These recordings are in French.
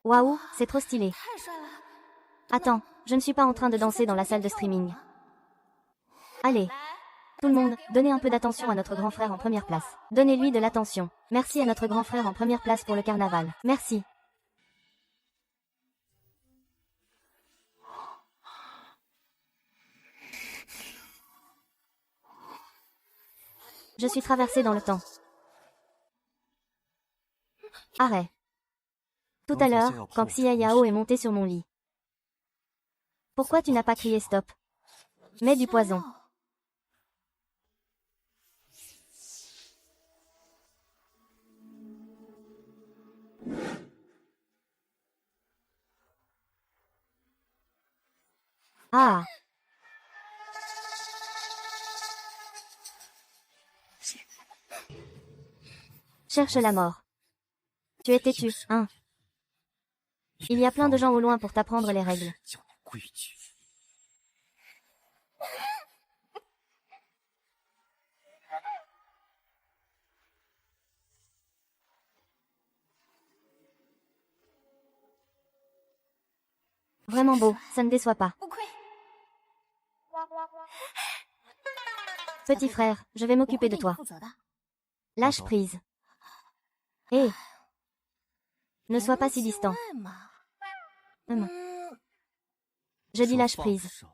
Waouh, c'est trop stylé. Attends, je ne suis pas en train de danser dans la salle de streaming. Allez. Tout le monde, donnez un peu d'attention à notre grand frère en première place. Donnez-lui de l'attention. Merci à notre grand frère en première place pour le carnaval. Merci. Je suis traversée dans le temps. Arrêt. Tout à l'heure, quand Xia Yao est monté sur mon lit. Pourquoi tu n'as pas crié stop? Mets du poison. Ah. Cherche la mort. Tu es têtu, hein? Il y a plein de gens au loin pour t'apprendre les règles. Vraiment beau, ça ne déçoit pas. Petit frère, je vais m'occuper de toi. Lâche prise. Hé. Ne sois pas si distant. Je dis lâche prise.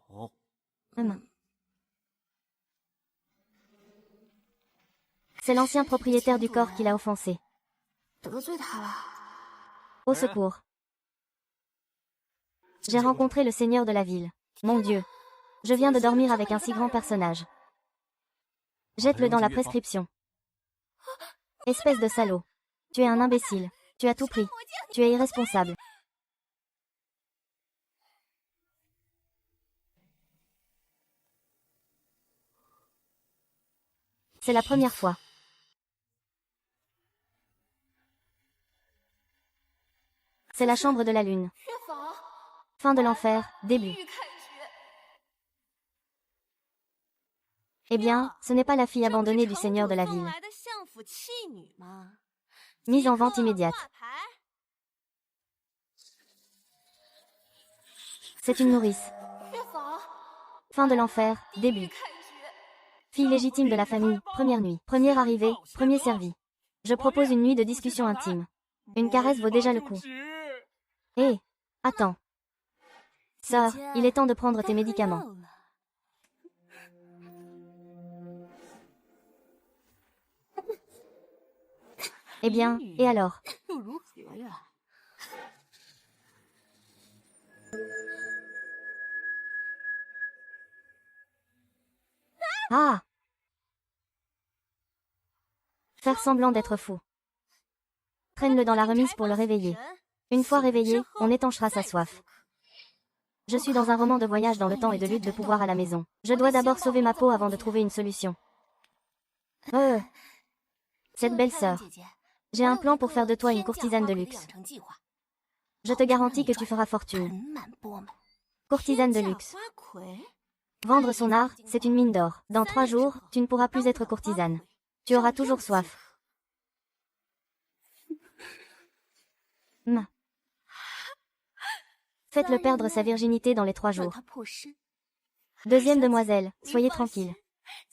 C'est l'ancien propriétaire du corps qui l'a offensé. Au secours. J'ai rencontré le seigneur de la ville. Mon Dieu. Je viens de dormir avec un si grand personnage. Jette-le dans la prescription. Espèce de salaud. Tu es un imbécile. Tu as tout pris. Tu es irresponsable. C'est la première fois. C'est la chambre de la lune. Fin de l'enfer, début. Eh bien, ce n'est pas la fille abandonnée du seigneur de la ville. Mise en vente immédiate. C'est une nourrice. Fin de l'enfer, début. Fille légitime de la famille, première nuit. Première arrivée, premier servi. Je propose une nuit de discussion intime. Une caresse vaut déjà le coup. Hé, attends. Sœur, il est temps de prendre tes médicaments. Eh bien, et alors? Ah! Faire semblant d'être fou. Traîne-le dans la remise pour le réveiller. Une fois réveillé, on étanchera sa soif. Je suis dans un roman de voyage dans le temps et de lutte de pouvoir à la maison. Je dois d'abord sauver ma peau avant de trouver une solution. Cette belle sœur. J'ai un plan pour faire de toi une courtisane de luxe. Je te garantis que tu feras fortune. Courtisane de luxe. Vendre son art, c'est une mine d'or. Dans 3 jours, tu ne pourras plus être courtisane. Tu auras toujours soif. Faites-le perdre sa virginité dans les 3 jours. Deuxième demoiselle, soyez tranquille.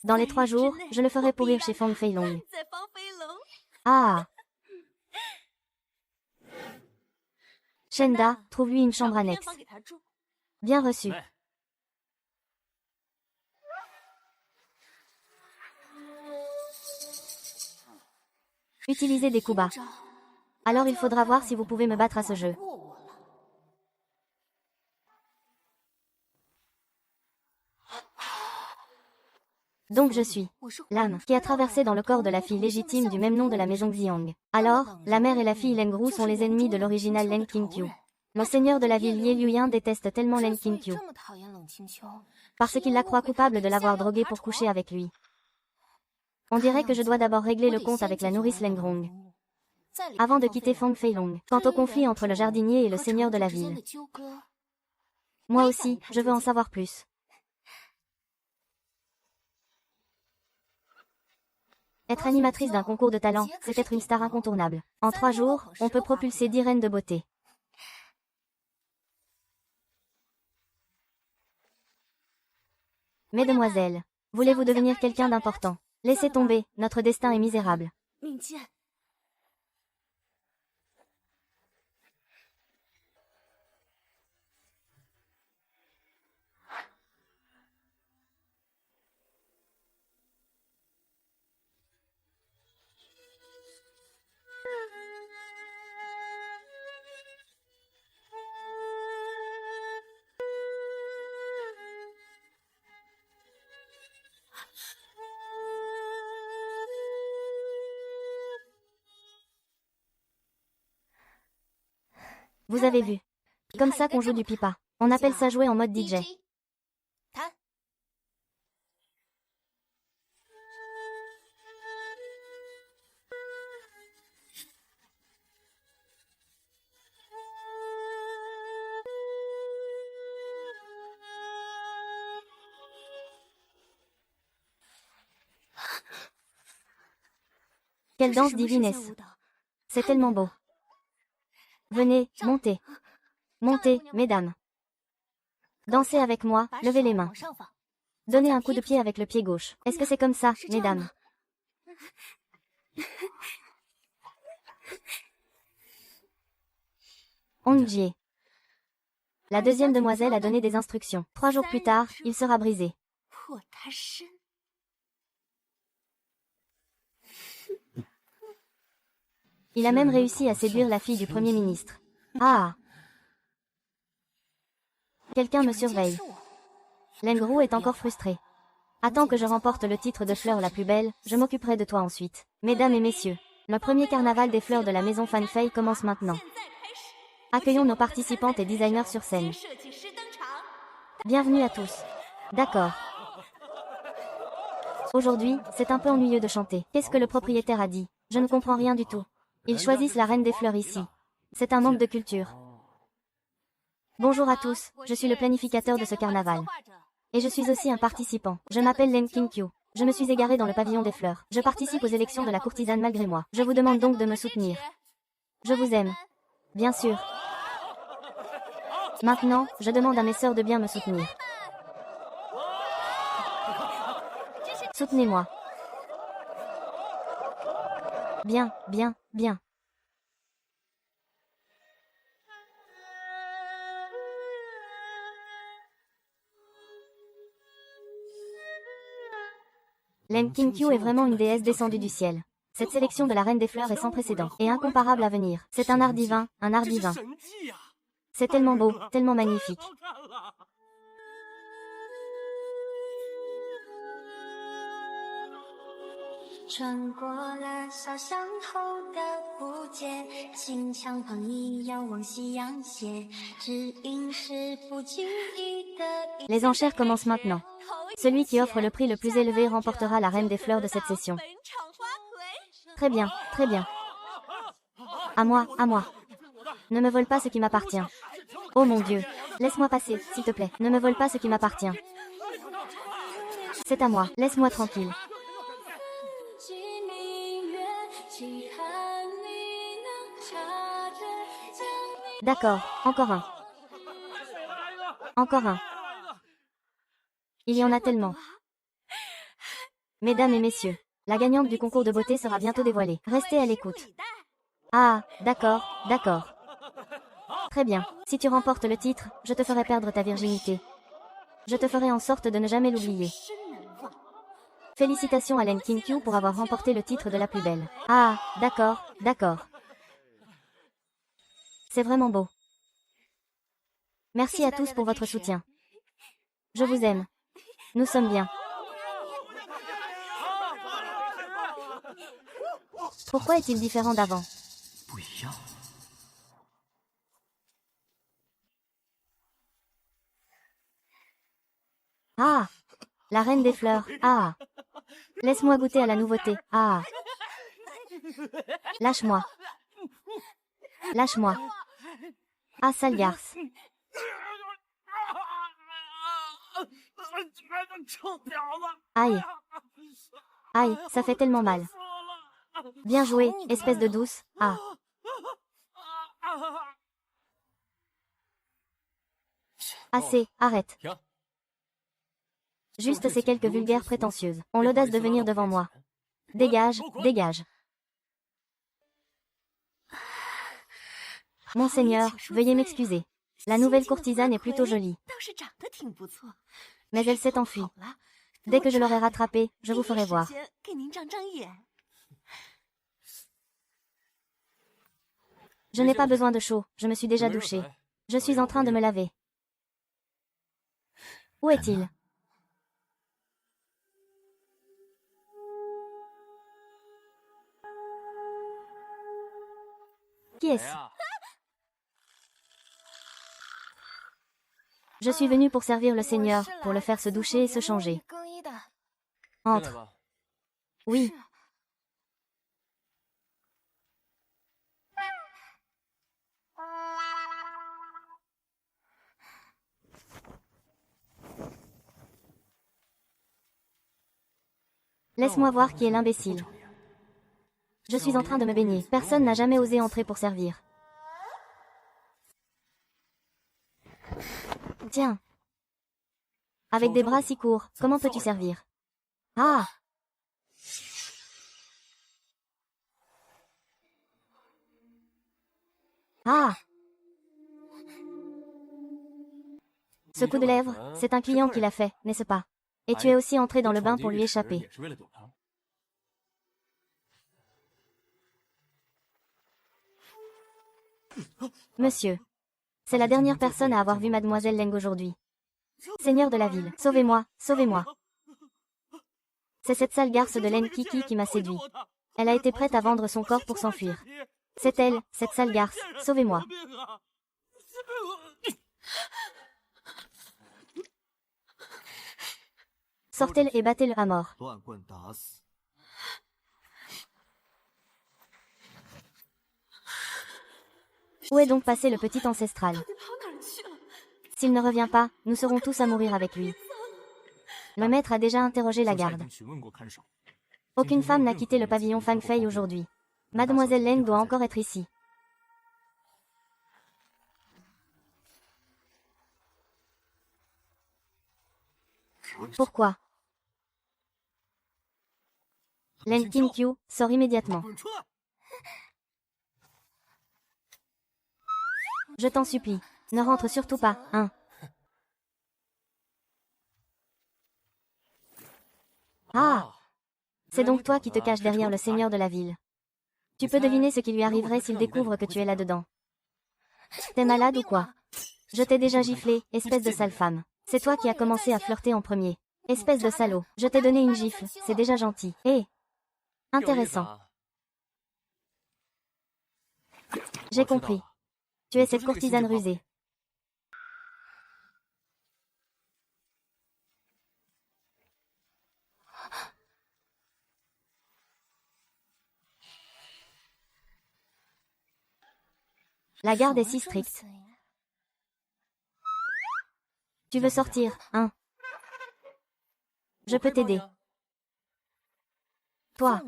Dans les 3 jours, je le ferai pourrir chez Fang Feilong. Ah! Shenda, trouve-lui une chambre annexe. Bien reçu. Utilisez des coups bas. Alors il faudra voir si vous pouvez me battre à ce jeu. Donc je suis l'âme qui a traversé dans le corps de la fille légitime du même nom de la maison Xiang. Alors, la mère et la fille Len Gru sont les ennemis de l'original Len Qingqiu. Le seigneur de la ville Ye Liuyan déteste tellement Len Qingqiu parce qu'il la croit coupable de l'avoir drogué pour coucher avec lui. On dirait que je dois d'abord régler le compte avec la nourrice Len Grong avant de quitter Fang Feilong. Quant au conflit entre le jardinier et le seigneur de la ville, moi aussi, je veux en savoir plus. Être animatrice d'un concours de talent, c'est être une star incontournable. En 3 jours, on peut propulser 10 reines de beauté. Mesdemoiselles, voulez-vous devenir quelqu'un d'important? Laissez tomber, notre destin est misérable. Vous avez vu. Comme ça qu'on joue du pipa. On appelle ça jouer en mode DJ. Quelle danse divine est-ce? C'est tellement beau. Venez, montez. Montez, mesdames. Dansez avec moi, levez les mains. Donnez un coup de pied avec le pied gauche. Est-ce que c'est comme ça, mesdames? On y est. La deuxième demoiselle a donné des instructions. 3 jours plus tard, il sera brisé. Il a même réussi à séduire la fille du Premier ministre. Ah! Quelqu'un me surveille. Lengrou est encore frustré. Attends que je remporte le titre de fleur la plus belle, je m'occuperai de toi ensuite. Mesdames et messieurs, le premier carnaval des fleurs de la maison Fanfei commence maintenant. Accueillons nos participantes et designers sur scène. Bienvenue à tous. D'accord. Aujourd'hui, c'est un peu ennuyeux de chanter. Qu'est-ce que le propriétaire a dit? Je ne comprends rien du tout. Ils choisissent la reine des fleurs ici. C'est un manque de culture. Bonjour à tous, je suis le planificateur de ce carnaval. Et je suis aussi un participant. Je m'appelle Len King-kyu. Je me suis égaré dans le pavillon des fleurs. Je participe aux élections de la courtisane malgré moi. Je vous demande donc de me soutenir. Je vous aime. Bien sûr. Maintenant, je demande à mes sœurs de bien me soutenir. Soutenez-moi. Bien, bien, bien. Len King-kyu est vraiment une déesse descendue du ciel. Cette sélection de la reine des fleurs est sans précédent et incomparable à venir. C'est un art divin, un art divin. C'est tellement beau, tellement magnifique. Les enchères commencent maintenant. Celui qui offre le prix le plus élevé remportera la reine des fleurs de cette session. Très bien, très bien. À moi, à moi. Ne me vole pas ce qui m'appartient. Oh mon Dieu, laisse-moi passer, s'il te plaît. Ne me vole pas ce qui m'appartient. C'est à moi, laisse-moi tranquille. D'accord, encore un. Encore un. Il y en a tellement. Mesdames et messieurs, la gagnante du concours de beauté sera bientôt dévoilée. Restez à l'écoute. Ah, d'accord, d'accord. Très bien. Si tu remportes le titre, je te ferai perdre ta virginité. Je te ferai en sorte de ne jamais l'oublier. Félicitations à Len King-kyu pour avoir remporté le titre de la plus belle. Ah, d'accord, d'accord. C'est vraiment beau. Merci à tous pour votre soutien. Je vous aime. Nous sommes bien. Pourquoi est-il différent d'avant? Ah! La reine des fleurs. Ah! Laisse-moi goûter à la nouveauté. Ah! Lâche-moi. Lâche-moi. Ah, sale garce. Aïe. Aïe, ça fait tellement mal. Bien joué, espèce de douce. Ah. Assez, arrête. Juste ces quelques vulgaires prétentieuses ont l'audace de venir devant moi. Dégage, dégage. Monseigneur, veuillez m'excuser. La nouvelle courtisane est plutôt jolie. Mais elle s'est enfuie. Dès que je l'aurai rattrapée, je vous ferai voir. Je n'ai pas besoin de chaud, je me suis déjà douchée. Je suis en train de me laver. Où est-il? Qui est-ce? Je suis venu pour servir le Seigneur, pour le faire se doucher et se changer. Entre. Oui. Laisse-moi voir qui est l'imbécile. Je suis en train de me baigner. Personne n'a jamais osé entrer pour servir. Tiens. Avec des bras si courts, comment peux-tu servir? Ah! Ah! Ce coup de lèvre, c'est un client qui l'a fait, n'est-ce pas? Et tu es aussi entré dans le bain pour lui échapper. Monsieur. C'est la dernière personne à avoir vu Mademoiselle Leng aujourd'hui. Seigneur de la ville, sauvez-moi, sauvez-moi. C'est cette sale garce de Leng Kiki qui m'a séduit. Elle a été prête à vendre son corps pour s'enfuir. C'est elle, cette sale garce, sauvez-moi. Sortez-le et battez-le à mort. Où est donc passé le petit ancestral? S'il ne revient pas, nous serons tous à mourir avec lui. Le maître a déjà interrogé la garde. Aucune femme n'a quitté le pavillon Fang Fei aujourd'hui. Mademoiselle Leng doit encore être ici. Pourquoi? Leng Qingqiu, sort immédiatement. Je t'en supplie, ne rentre surtout pas, hein. Ah! C'est donc toi qui te caches derrière le seigneur de la ville. Tu peux deviner ce qui lui arriverait s'il découvre que tu es là-dedans. T'es malade ou quoi? Je t'ai déjà giflé, espèce de sale femme. C'est toi qui as commencé à flirter en premier. Espèce de salaud. Je t'ai donné une gifle, c'est déjà gentil. Hé! Intéressant. J'ai compris. Tu es cette courtisane rusée. La garde est si stricte. Tu veux sortir, hein? Je peux t'aider. Toi.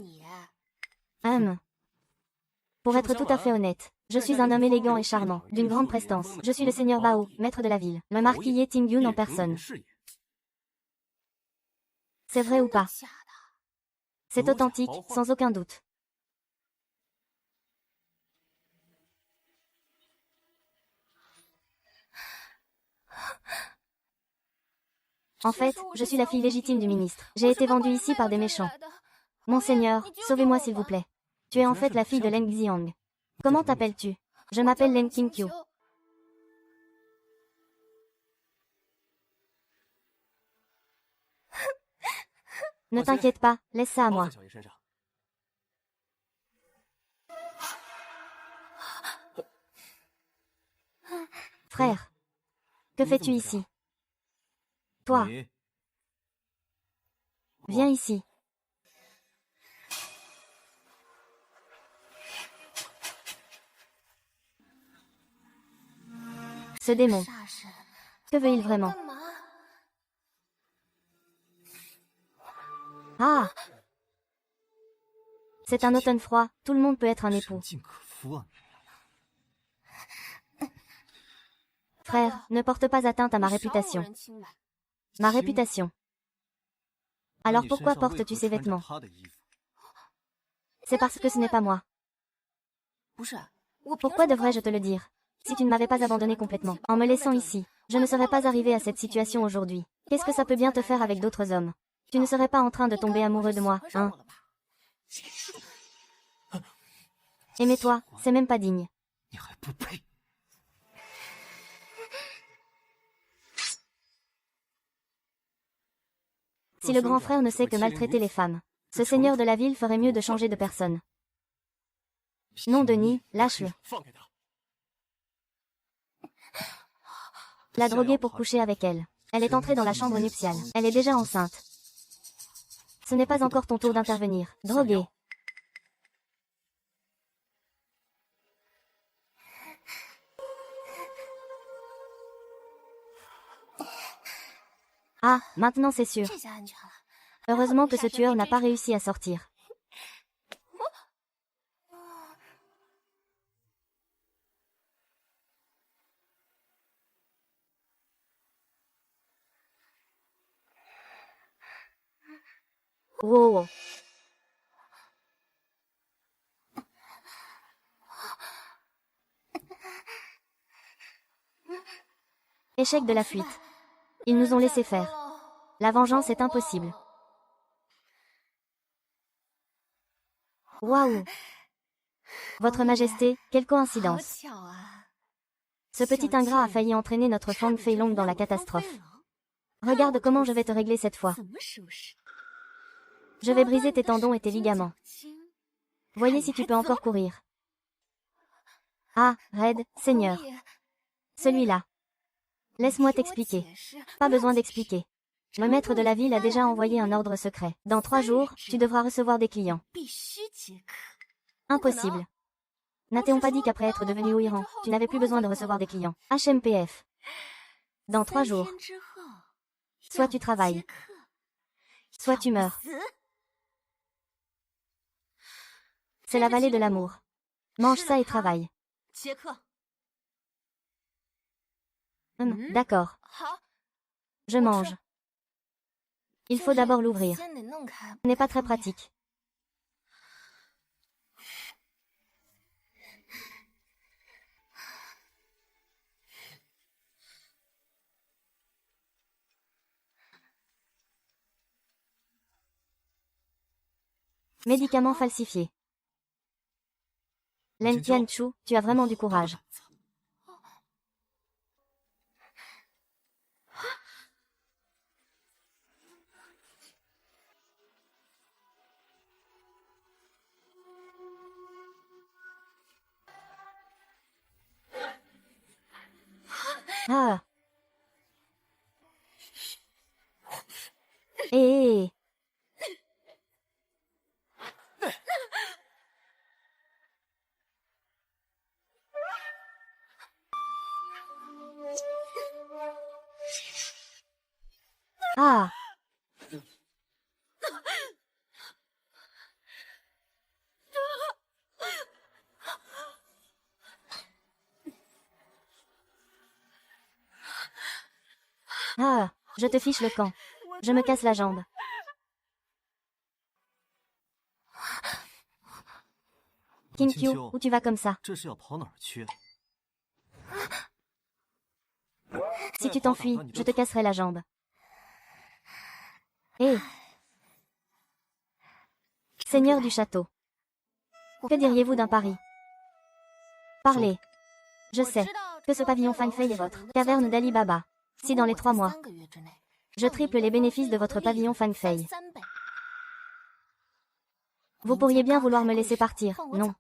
Pour être tout à fait honnête, je suis un homme élégant et charmant, d'une grande prestance. Je suis le seigneur Bao, maître de la ville, le marquis Ye Tingyun en personne. C'est vrai ou pas? C'est authentique, sans aucun doute. En fait, je suis la fille légitime du ministre. J'ai été vendue ici par des méchants. Monseigneur, sauvez-moi s'il vous plaît. Tu es en fait la fille de Leng Xiang. Comment t'appelles-tu? Je m'appelle Leng Qingqiu. Ne t'inquiète pas, laisse ça à moi. Frère, que fais-tu ici? Toi. Viens ici. Ce démon. Que veut-il vraiment? Ah! C'est un automne froid, tout le monde peut être un époux. Frère, ne porte pas atteinte à ma réputation. Ma réputation. Alors pourquoi portes-tu ces vêtements? C'est parce que ce n'est pas moi. Pourquoi devrais-je te le dire? Si tu ne m'avais pas abandonné complètement, en me laissant ici, je ne serais pas arrivé à cette situation aujourd'hui. Qu'est-ce que ça peut bien te faire avec d'autres hommes? Tu ne serais pas en train de tomber amoureux de moi, hein? Aimez-toi, c'est même pas digne. Si le grand frère ne sait que maltraiter les femmes, ce seigneur de la ville ferait mieux de changer de personne. Non, Denis, lâche-le. La droguer pour coucher avec elle. Elle est entrée dans la chambre nuptiale. Elle est déjà enceinte. Ce n'est pas encore ton tour d'intervenir. Droguer. Ah, maintenant c'est sûr. Heureusement que ce tueur n'a pas réussi à sortir. Wow. Échec de la fuite. Ils nous ont laissé faire. La vengeance est impossible. Waouh! Votre Majesté, quelle coïncidence. Ce petit ingrat a failli entraîner notre Fang Feilong dans la catastrophe. Regarde comment je vais te régler cette fois. Je vais briser tes tendons et tes ligaments. Voyez si tu peux encore courir. Ah, Red, Seigneur. Celui-là. Laisse-moi t'expliquer. Pas besoin d'expliquer. Le maître de la ville a déjà envoyé un ordre secret. Dans 3 jours, tu devras recevoir des clients. Impossible. N'a-t-on pas dit qu'après être devenu Ouiran, tu n'avais plus besoin de recevoir des clients? HMPF. Dans 3 jours. Soit tu travailles. Soit tu meurs. C'est la vallée de l'amour. Mange ça et travaille. D'accord. Je mange. Il faut d'abord l'ouvrir. Ce n'est pas très pratique. Médicaments falsifiés. Len Tianchu, tu as vraiment du courage. Ah. Eh. Ah. Ah, je te fiche le camp. Je me casse la jambe. Kinkyu, où tu vas comme ça? Si tu t'enfuis, je te casserai la jambe. Hé! Seigneur du château. Que diriez-vous d'un pari? Parlez. Je sais que ce pavillon Fang Fei est votre caverne d'Ali Baba. Si dans les 3 mois, je triple les bénéfices de votre pavillon Fang Fei, vous pourriez bien vouloir me laisser partir, non?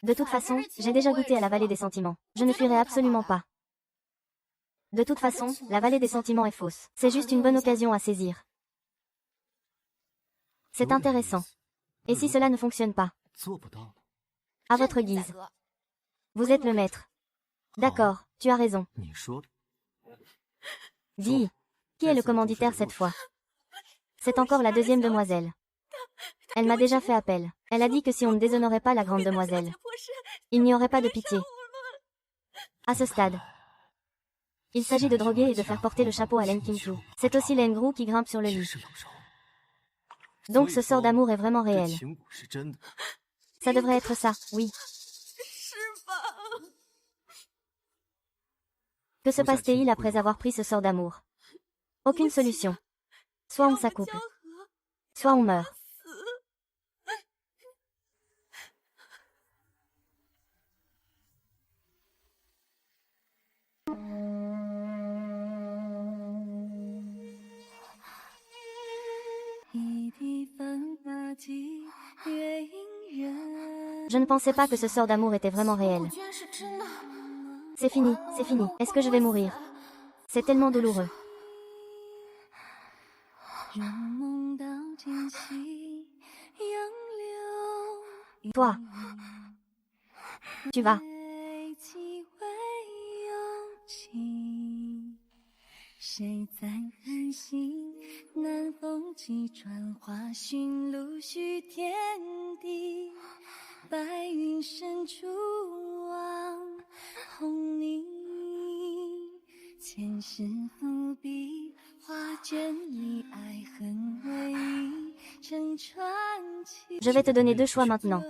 De toute façon, j'ai déjà goûté à la vallée des sentiments. Je ne fuirai absolument pas. De toute façon, la vallée des sentiments est fausse. C'est juste une bonne occasion à saisir. C'est intéressant. Et si cela ne fonctionne pas? À votre guise. Vous êtes le maître. D'accord, tu as raison. Dis, qui est le commanditaire cette fois? C'est encore la 2e demoiselle. Elle m'a déjà fait appel. Elle a dit que si on ne déshonorait pas la grande demoiselle, il n'y aurait pas de pitié. À ce stade, il s'agit de droguer et de faire porter le chapeau à Len Qingqiu. C'est aussi Len Gru qui grimpe sur le lit. Donc ce sort d'amour est vraiment réel. Ça devrait être ça, oui. Que se passe-t-il après avoir pris ce sort d'amour? Aucune solution. Soit on s'accouple, soit on meurt. Je ne pensais pas que ce sort d'amour était vraiment réel. C'est fini, c'est fini. Est-ce que je vais mourir? C'est tellement douloureux. Toi, tu vas. Je vais te donner deux choix maintenant.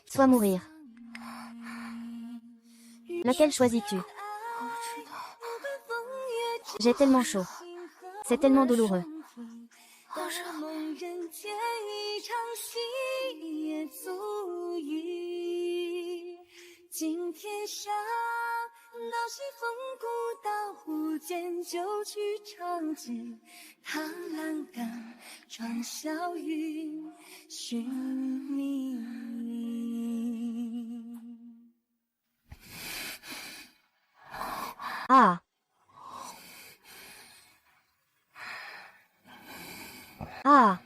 Soit mourir. Lequel choisis-tu? J'ai tellement chaud. C'est tellement douloureux. Ah. Ah.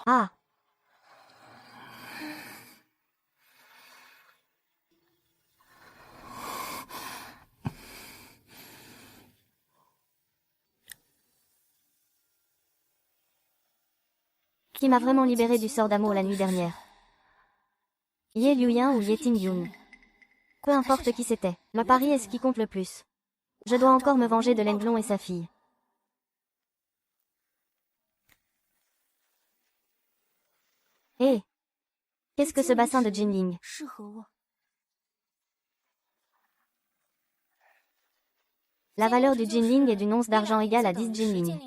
Ah. Qui m'a vraiment libéré du sort d'amour la nuit dernière? Ye Liuyan ou Ye Tingyun? Peu importe qui c'était, le pari est ce qui compte le plus. Je dois encore me venger de Lenglong et sa fille. Hé! Qu'est-ce que ce bassin de Jinling? La valeur du Jinling est d'une once d'argent égale à 10 Jinling.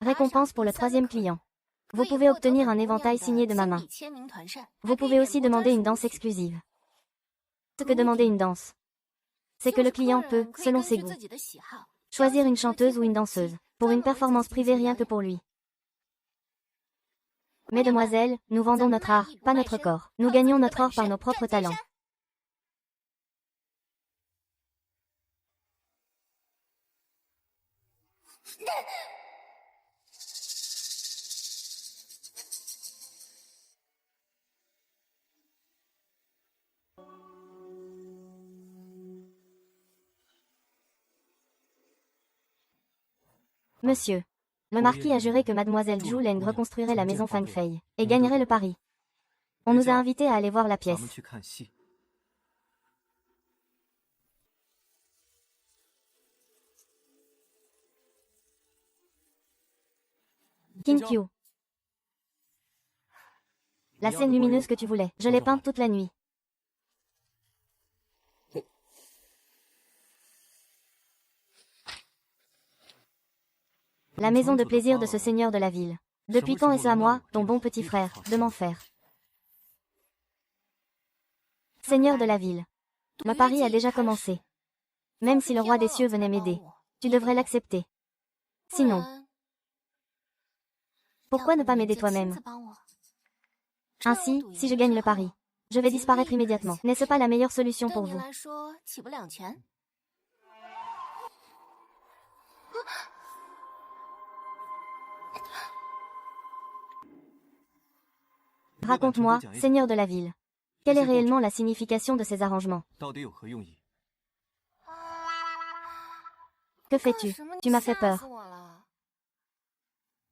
Récompense pour le troisième client. Vous pouvez obtenir un éventail signé de ma main. Vous pouvez aussi demander une danse exclusive. Ce que demander une danse, c'est que le client peut, selon ses goûts, choisir une chanteuse ou une danseuse, pour une performance privée rien que pour lui. Mesdemoiselles, nous vendons notre art, pas notre corps. Nous gagnons notre or par nos propres talents. Monsieur, le marquis a juré que mademoiselle Zhu Leng reconstruirait la maison Fang Fei, et gagnerait le pari. On nous a invités à aller voir la pièce. Qingqiu. La scène lumineuse que tu voulais, je l'ai peinte toute la nuit. La maison de plaisir de ce seigneur de la ville. Depuis quand est-ce à moi, ton bon petit frère, de m'en faire? Seigneur de la ville. Ma pari a déjà commencé. Même si le roi des cieux venait m'aider, tu devrais l'accepter. Sinon, pourquoi ne pas m'aider toi-même? Ainsi, si je gagne le pari, je vais disparaître immédiatement. N'est-ce pas la meilleure solution pour vous? Raconte-moi, seigneur de la ville. Quelle est réellement la signification de ces arrangements? Que fais-tu? Tu m'as fait peur.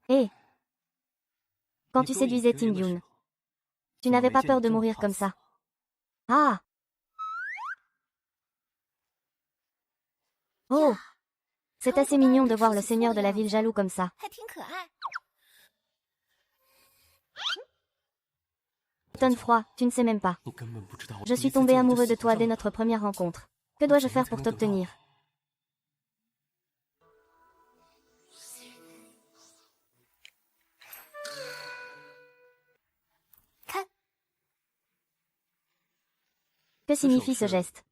Hé! Quand tu séduisais Tim Yoon, tu n'avais pas peur de mourir comme ça? Ah! Oh! C'est assez mignon de voir le seigneur de la ville jaloux comme ça. Tonne froid, tu ne sais même pas. Je suis tombé amoureux de toi dès notre première rencontre. Que dois-je faire pour t'obtenir? Que signifie ce geste?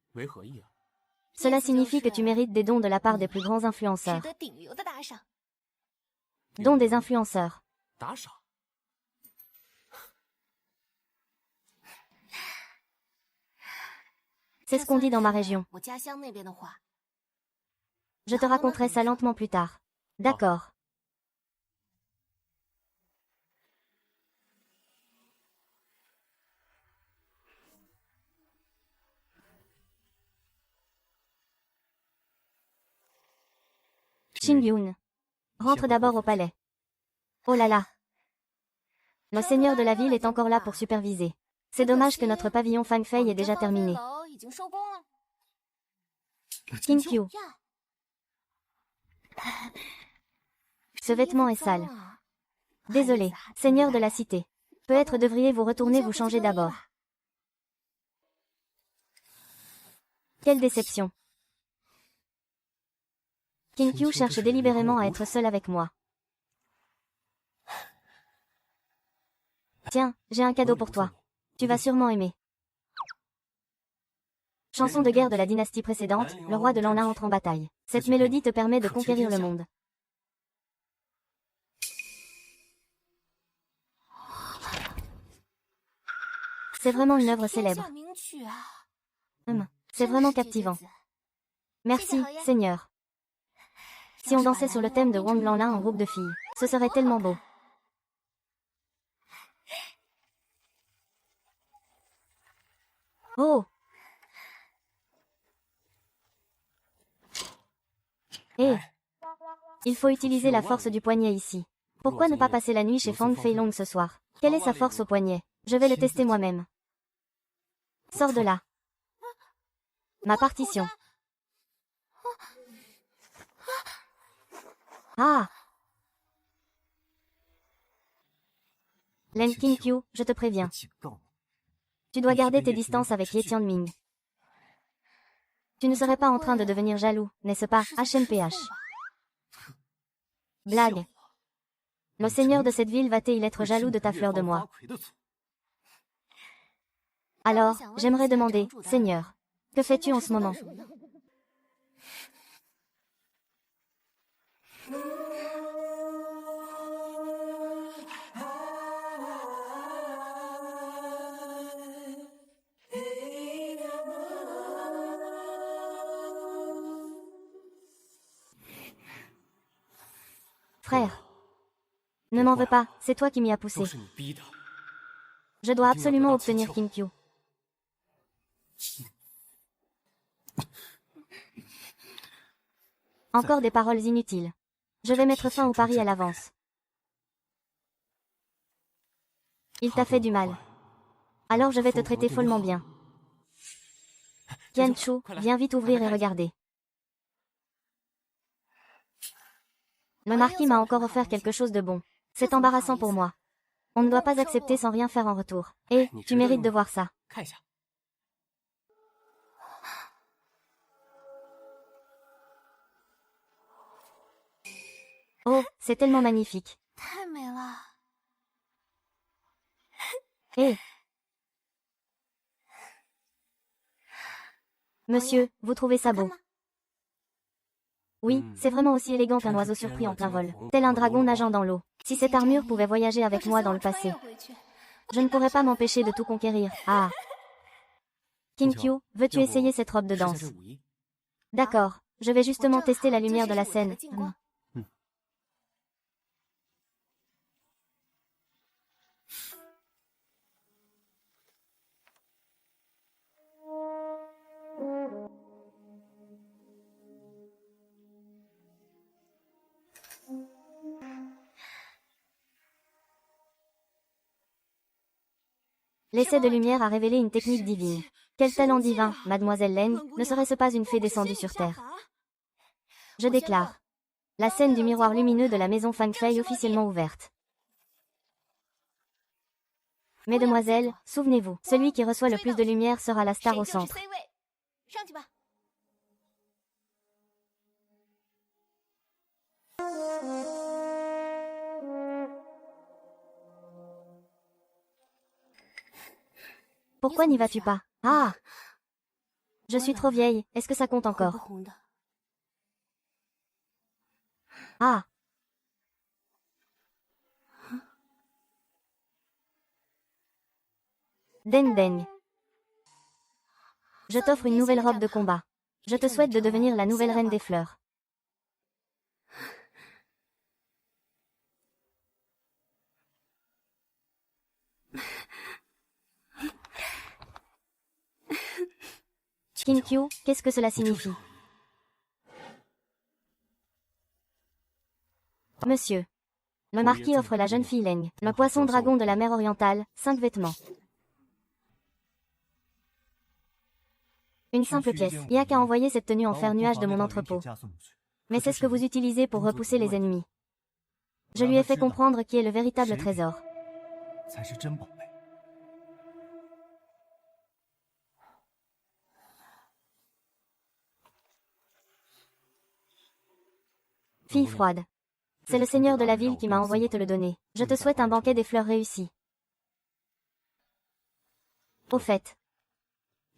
Cela signifie que tu mérites des dons de la part des plus grands influenceurs. Dons des influenceurs. C'est ce qu'on dit dans ma région. Je te raconterai ça lentement plus tard. D'accord. Shin Yoon. Rentre d'abord au palais. Oh là là. Le seigneur de la ville est encore là pour superviser. C'est dommage que notre pavillon Fang Fei est déjà terminé. King Kyu. Ce vêtement est sale. Désolé, seigneur de la cité. Peut-être devriez-vous retourner vous changer d'abord. Quelle déception. King Kyu cherche délibérément à être seul avec moi. Tiens, j'ai un cadeau pour toi. Tu vas sûrement aimer. Chanson de guerre de la dynastie précédente, le roi de l'Anna entre en bataille. Cette mélodie te permet de conquérir le monde. C'est vraiment une œuvre célèbre. C'est vraiment captivant. Merci, Seigneur. Si on dansait sur le thème de Wang Lanlin en groupe de filles, ce serait tellement beau. Oh! Eh! Il faut utiliser la force du poignet ici. Pourquoi ne pas passer la nuit chez Fang Feilong ce soir? Quelle est sa force au poignet? Je vais le tester moi-même. Sors de là. Ma partition. Ah! Len King Kyu, je te préviens. Tu dois garder tes distances avec Ye Tianming. Tu ne serais pas en train de devenir jaloux, n'est-ce pas, HMPH? Blague. Le seigneur de cette ville va-t-il être jaloux de ta fleur de moi? Alors, j'aimerais demander, Seigneur, que fais-tu en ce moment? Frère. Ne m'en veux pas, c'est toi qui m'y as poussé. Je dois absolument obtenir King Kyu. Encore des paroles inutiles. Je vais mettre fin au pari à l'avance. Il t'a fait du mal. Alors je vais te traiter follement bien. Qianchu, viens vite ouvrir et regarder. Le marquis m'a encore offert quelque chose de bon. C'est embarrassant pour moi. On ne doit pas accepter sans rien faire en retour. Et, tu mérites de voir ça. Oh, c'est tellement magnifique. Hé! Monsieur, vous trouvez ça beau? Oui, c'est vraiment aussi élégant qu'un oiseau surpris en plein vol, tel un dragon nageant dans l'eau. Si cette armure pouvait voyager avec moi dans le passé, je ne pourrais pas m'empêcher de tout conquérir. Ah! King Kyu, veux-tu essayer cette robe de danse? D'accord, je vais justement tester la lumière de la scène. L'essai de lumière a révélé une technique divine. Quel talent divin, mademoiselle Leng, ne serait-ce pas une fée descendue sur Terre? Je déclare. La scène du miroir lumineux de la maison Fang Fei officiellement ouverte. Mesdemoiselles, souvenez-vous, celui qui reçoit le plus de lumière sera la star au centre. Pourquoi n'y vas-tu pas? Ah! Je suis trop vieille, est-ce que ça compte encore? Ah! Deng Deng. Je t'offre une nouvelle robe de combat. Je te souhaite de devenir la nouvelle reine des fleurs. Qinkyu, qu'est-ce que cela signifie? Monsieur. Le marquis offre la jeune fille Leng, le poisson dragon de la mer orientale, 5 vêtements. Une simple pièce. Il n'y a qu'à envoyer cette tenue en fer nuage de mon entrepôt. Mais c'est ce que vous utilisez pour repousser les ennemis. Je lui ai fait comprendre qui est le véritable trésor. Fille froide. C'est le seigneur de la ville qui m'a envoyé te le donner. Je te souhaite un banquet des fleurs réussi. Au fait,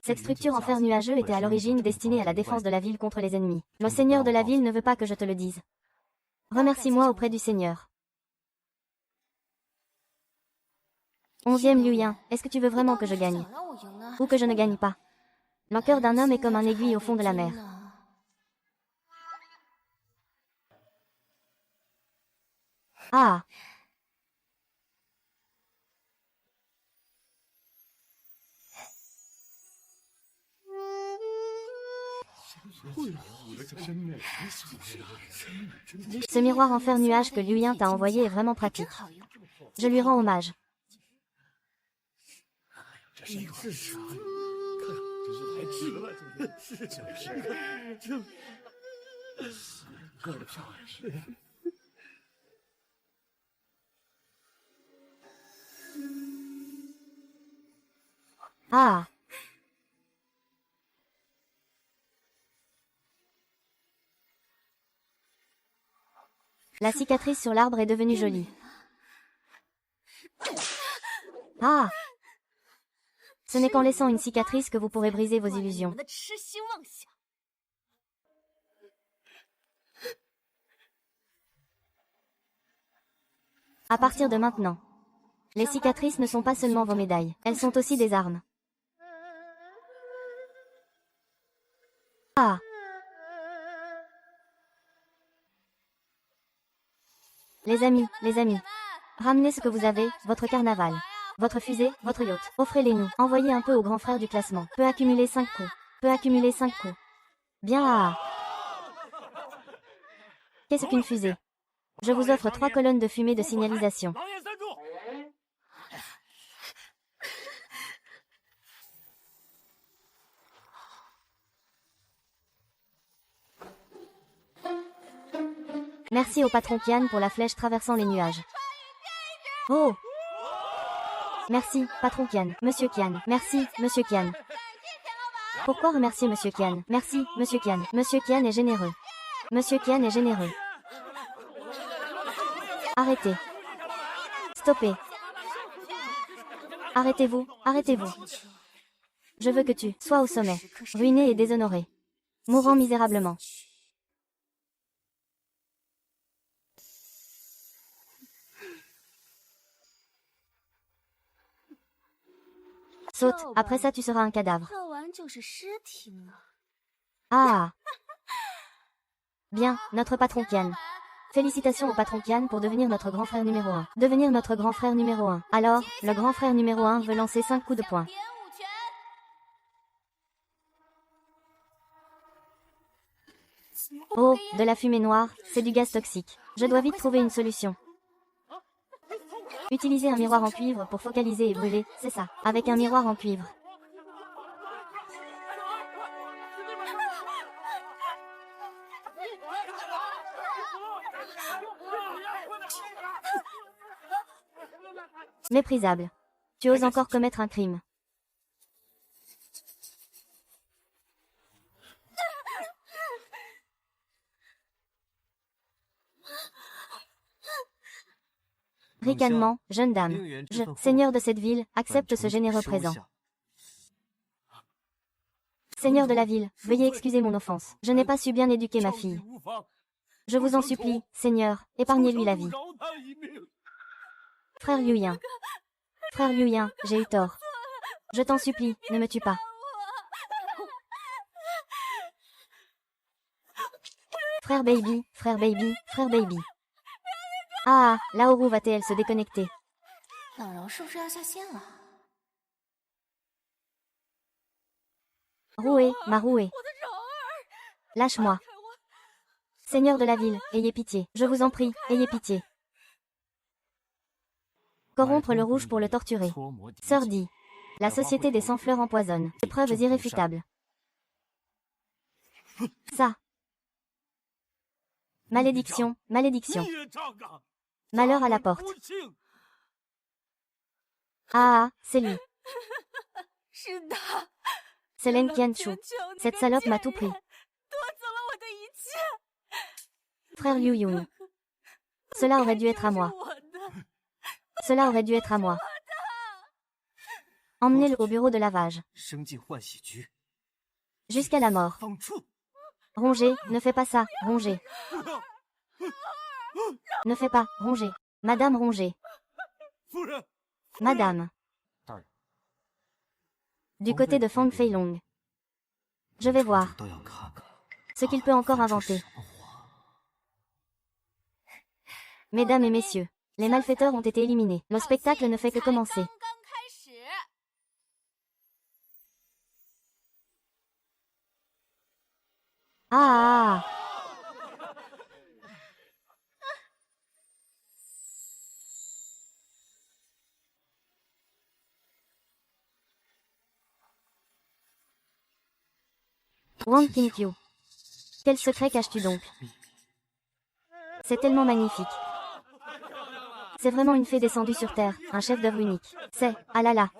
cette structure en fer nuageux était à l'origine destinée à la défense de la ville contre les ennemis. Le seigneur de la ville ne veut pas que je te le dise. Remercie-moi auprès du seigneur. 11e Liu, est-ce que tu veux vraiment que je gagne? Ou que je ne gagne pas? Le cœur d'un homme est comme un aiguille au fond de la mer. Ah! Ce miroir en fer nuage que Liu t'a envoyé est vraiment pratique. Je lui rends hommage. Ah! La cicatrice sur l'arbre est devenue jolie. Ah! Ce n'est qu'en laissant une cicatrice que vous pourrez briser vos illusions. À partir de maintenant, les cicatrices ne sont pas seulement vos médailles, elles sont aussi des armes. Ah! Les amis, ramenez ce que vous avez, votre carnaval, votre fusée, votre yacht, offrez-les-nous, envoyez un peu au grand frère du classement, peut accumuler 5 coups, Bien ah! Qu'est-ce qu'une fusée? Je vous offre 3 colonnes de fumée de signalisation. Merci au patron Qian pour la flèche traversant les nuages. Oh! Merci, patron Qian, monsieur Qian. Merci, monsieur Qian. Pourquoi remercier monsieur Qian? Merci, monsieur Qian. Monsieur Qian est généreux. Monsieur Qian est généreux. Arrêtez. Stoppez. Arrêtez-vous, arrêtez-vous. Je veux que tu sois au sommet, ruiné et déshonoré, mourant misérablement. Saute, après ça tu seras un cadavre. Ah! Bien, notre patron Qian. Félicitations au patron Qian pour devenir notre grand frère numéro 1. Devenir notre grand frère numéro 1. Alors, le grand frère numéro 1 veut lancer 5 coups de poing. Oh, de la fumée noire, c'est du gaz toxique. Je dois vite trouver une solution. Utilisez un miroir en cuivre pour focaliser et brûler, c'est ça, avec un miroir en cuivre. Méprisable. Tu oses encore commettre un crime. Ricanement, jeune dame. Je, seigneur de cette ville, accepte ce généreux présent. Seigneur de la ville, veuillez excuser mon offense. Je n'ai pas su bien éduquer ma fille. Je vous en supplie, Seigneur, épargnez-lui la vie. Frère Liu-Yang. Frère Liu-Yang, j'ai eu tort. Je t'en supplie, ne me tue pas. Frère Baby, frère Baby, frère Baby. Ah, Laoru va-t-elle se déconnecter? Roué, ma roué. Lâche-moi. Seigneur de la ville, ayez pitié. Je vous en prie, ayez pitié. Corrompre le rouge pour le torturer. Sœur dit. La société des sans-fleurs empoisonne. Des preuves irréfutables. Ça. Malédiction, malédiction. Malheur à la porte. Ah, c'est lui. C'est Len Qianchu. Cette salope m'a tout pris. Frère Liu Yun. Cela aurait dû être à moi. Cela aurait dû être à moi. Emmenez-le au bureau de lavage. Jusqu'à la mort. Rongez, ne fais pas ça, rongez. Ne fais pas, rongez. Madame Rongez. Madame. Du côté de Fang Feilong. Je vais voir ce qu'il peut encore inventer. Mesdames et messieurs, les malfaiteurs ont été éliminés. Le spectacle ne fait que commencer. Ah, Wang Qingqiu. Quel secret caches-tu donc? C'est tellement magnifique. C'est vraiment une fée descendue sur Terre, un chef-d'œuvre unique. C'est, ah là là.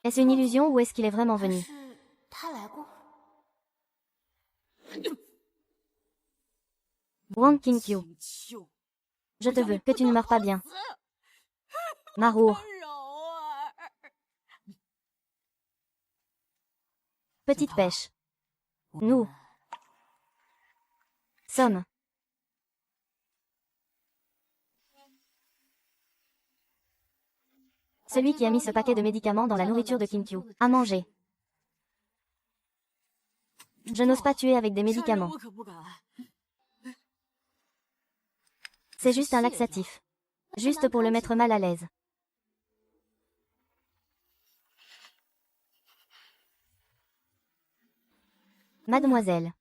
Est-ce une illusion ou est-ce qu'il est vraiment venu? Wang Qingqiu. Je te veux, que tu ne meurs pas bien. Marour. Petite pêche. Nous sommes celui qui a mis ce paquet de médicaments dans la nourriture de Qingqiu. À manger. Je n'ose pas tuer avec des médicaments. C'est juste un laxatif. Juste pour le mettre mal à l'aise. Mademoiselle.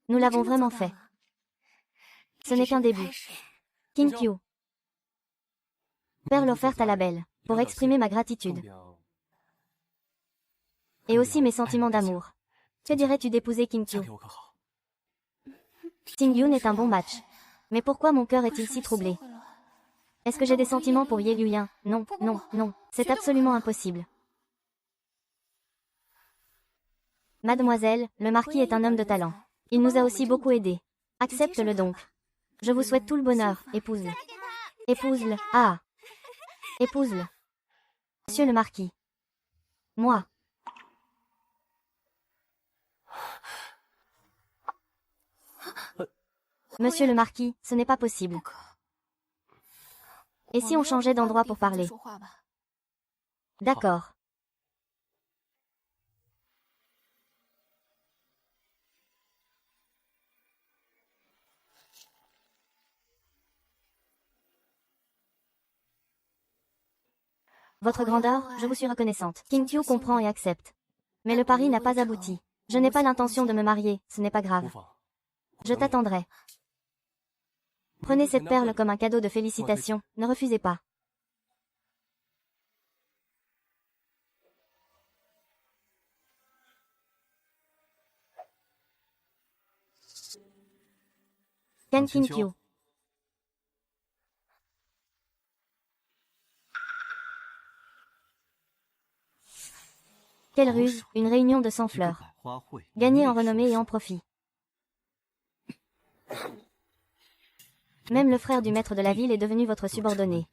Nous l'avons vraiment fait. Ce n'est qu'un début. Qingqiu. Perle offerte à la belle, pour exprimer ma gratitude. Et aussi mes sentiments d'amour. Que dirais-tu d'épouser Qingqiu? Qingyun est un bon match. Mais pourquoi mon cœur est-il si troublé? Est-ce que j'ai des sentiments pour Ye Liuyan? Non, non, non, c'est absolument impossible. Mademoiselle, le marquis est un homme de talent. Il nous a aussi beaucoup aidés. Accepte-le donc. Je vous souhaite tout le bonheur, épouse-le. Épouse-le, ah. Épouse-le. Monsieur le marquis. Moi. Monsieur le marquis, ce n'est pas possible. Et si on changeait d'endroit pour parler? D'accord. Votre grandeur, je vous suis reconnaissante. Qingqiu comprend et accepte. Mais le pari n'a pas abouti. Je n'ai pas l'intention de me marier, ce n'est pas grave. Je t'attendrai. Prenez cette perle comme un cadeau de félicitations, ne refusez pas. Ken King-kyu. Quelle ruse, une réunion de 100 fleurs. Gagner en renommée et en profit. Même le frère du maître de la ville est devenu votre subordonné.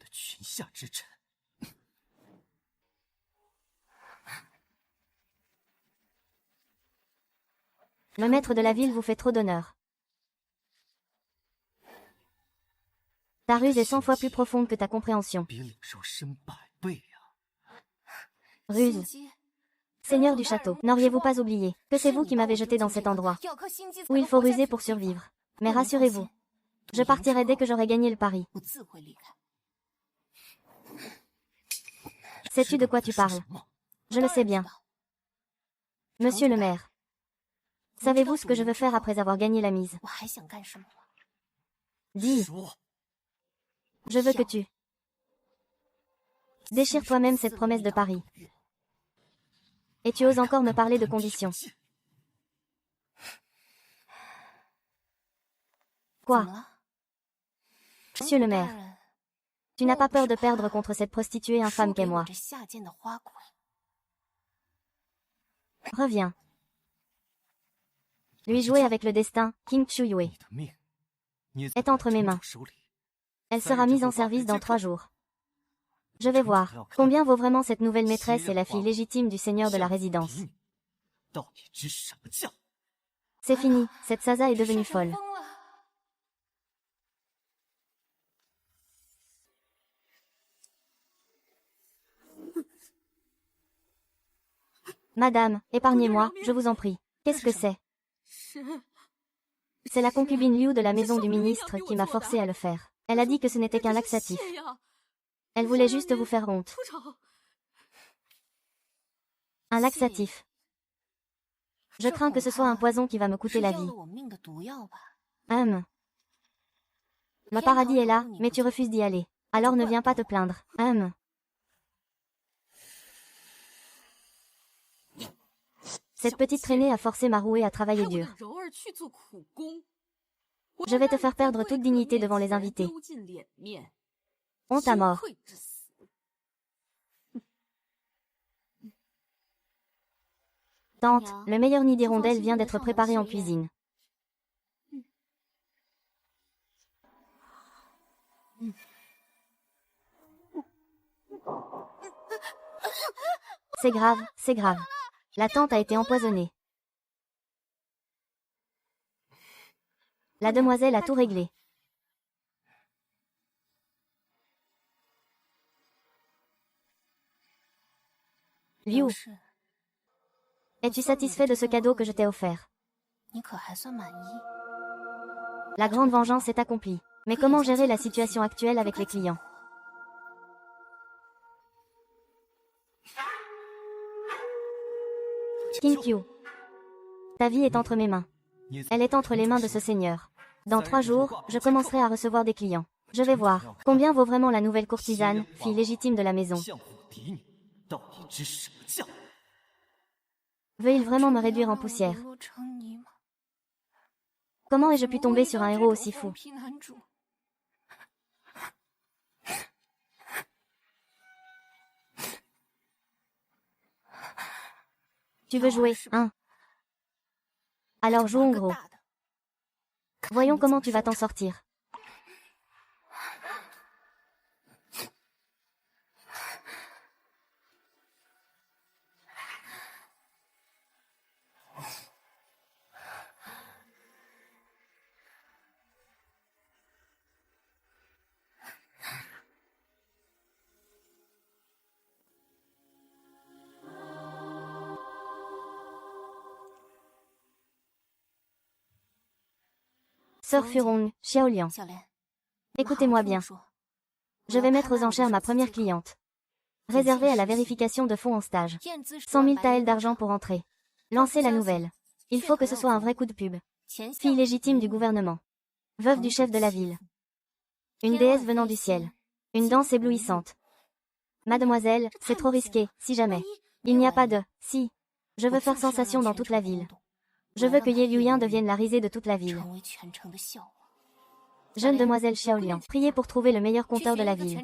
Le maître de la ville vous fait trop d'honneur. Ta ruse est 100 fois plus profonde que ta compréhension. Ruse. Seigneur du château, n'auriez-vous pas oublié que c'est vous qui m'avez jeté dans cet endroit où il faut ruser pour survivre. Mais rassurez-vous, je partirai dès que j'aurai gagné le pari. Sais-tu de quoi tu parles? Je le sais bien. Monsieur le maire, savez-vous ce que je veux faire après avoir gagné la mise? Dis. Je veux que tu déchires toi-même cette promesse de pari. Et tu oses encore me parler de conditions. Quoi? Monsieur le maire, tu n'as pas peur de perdre contre cette prostituée infâme qu'est moi. Reviens. Lui jouer avec le destin, King Chuyue, est entre mes mains. Elle sera mise en service dans 3 jours. Je vais voir combien vaut vraiment cette nouvelle maîtresse et la fille légitime du seigneur de la résidence. C'est fini, cette Sasa est devenue folle. Madame, épargnez-moi, je vous en prie. Qu'est-ce que c'est? C'est la concubine Liu de la maison du ministre qui m'a forcé à le faire. Elle a dit que ce n'était qu'un laxatif. Elle voulait juste vous faire honte. Un laxatif. Je crains que ce soit un poison qui va me coûter la vie. Le paradis est là, mais tu refuses d'y aller. Alors ne viens pas te plaindre. Cette petite traînée a forcé ma rouée à travailler dur. Je vais te faire perdre toute dignité devant les invités. Honte à mort. Tante, le meilleur nid d'hirondelle vient d'être préparé en cuisine. C'est grave, c'est grave. La tante a été empoisonnée. La demoiselle a tout réglé. Liu, es-tu satisfait de ce cadeau que je t'ai offert? La grande vengeance est accomplie. Mais comment gérer la situation actuelle avec les clients? King-kyu, ta vie est entre mes mains. Elle est entre les mains de ce seigneur. Dans 3 jours, je commencerai à recevoir des clients. Je vais voir combien vaut vraiment la nouvelle courtisane, fille légitime de la maison. Veut-il vraiment me réduire en poussière? Comment ai-je pu tomber sur un héros aussi fou? Tu veux jouer, hein? Alors joue en gros. Voyons comment tu vas t'en sortir. Sœur Furong, Xiaoliang. Écoutez-moi bien. Je vais mettre aux enchères ma première cliente. Réservée à la vérification de fonds en stage. 100 000 taels d'argent pour entrer. Lancez la nouvelle. Il faut que ce soit un vrai coup de pub. Fille légitime du gouvernement. Veuve du chef de la ville. Une déesse venant du ciel. Une danse éblouissante. Mademoiselle, c'est trop risqué, si jamais. Il n'y a pas de « si ». Je veux faire sensation dans toute la ville. Je veux que Ye Liuyan devienne la risée de toute la ville. Jeune demoiselle Xiaoliang, priez pour trouver le meilleur conteur de la ville.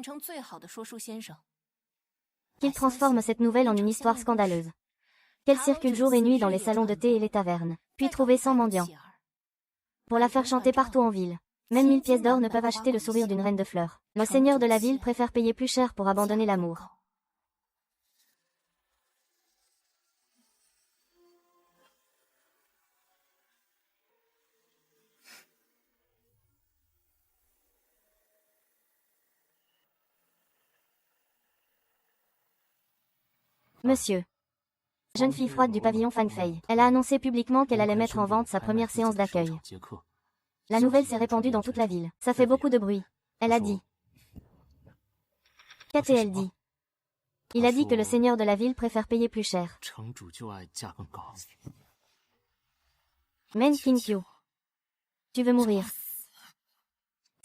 Qu'il transforme cette nouvelle en une histoire scandaleuse. Qu'elle circule jour et nuit dans les salons de thé et les tavernes. Puis trouver 100 mendiants. Pour la faire chanter partout en ville. Même 1000 pièces d'or ne peuvent acheter le sourire d'une reine de fleurs. Nos seigneurs de la ville préfèrent payer plus cher pour abandonner l'amour. Monsieur. Jeune fille froide du pavillon Fanfei. Elle a annoncé publiquement qu'elle allait mettre en vente sa première séance d'accueil. La nouvelle s'est répandue dans toute la ville. Ça fait beaucoup de bruit. Elle a dit. Qu'a-t-elle dit? Il a dit que le seigneur de la ville préfère payer plus cher. Men Qingqiu. Tu veux mourir?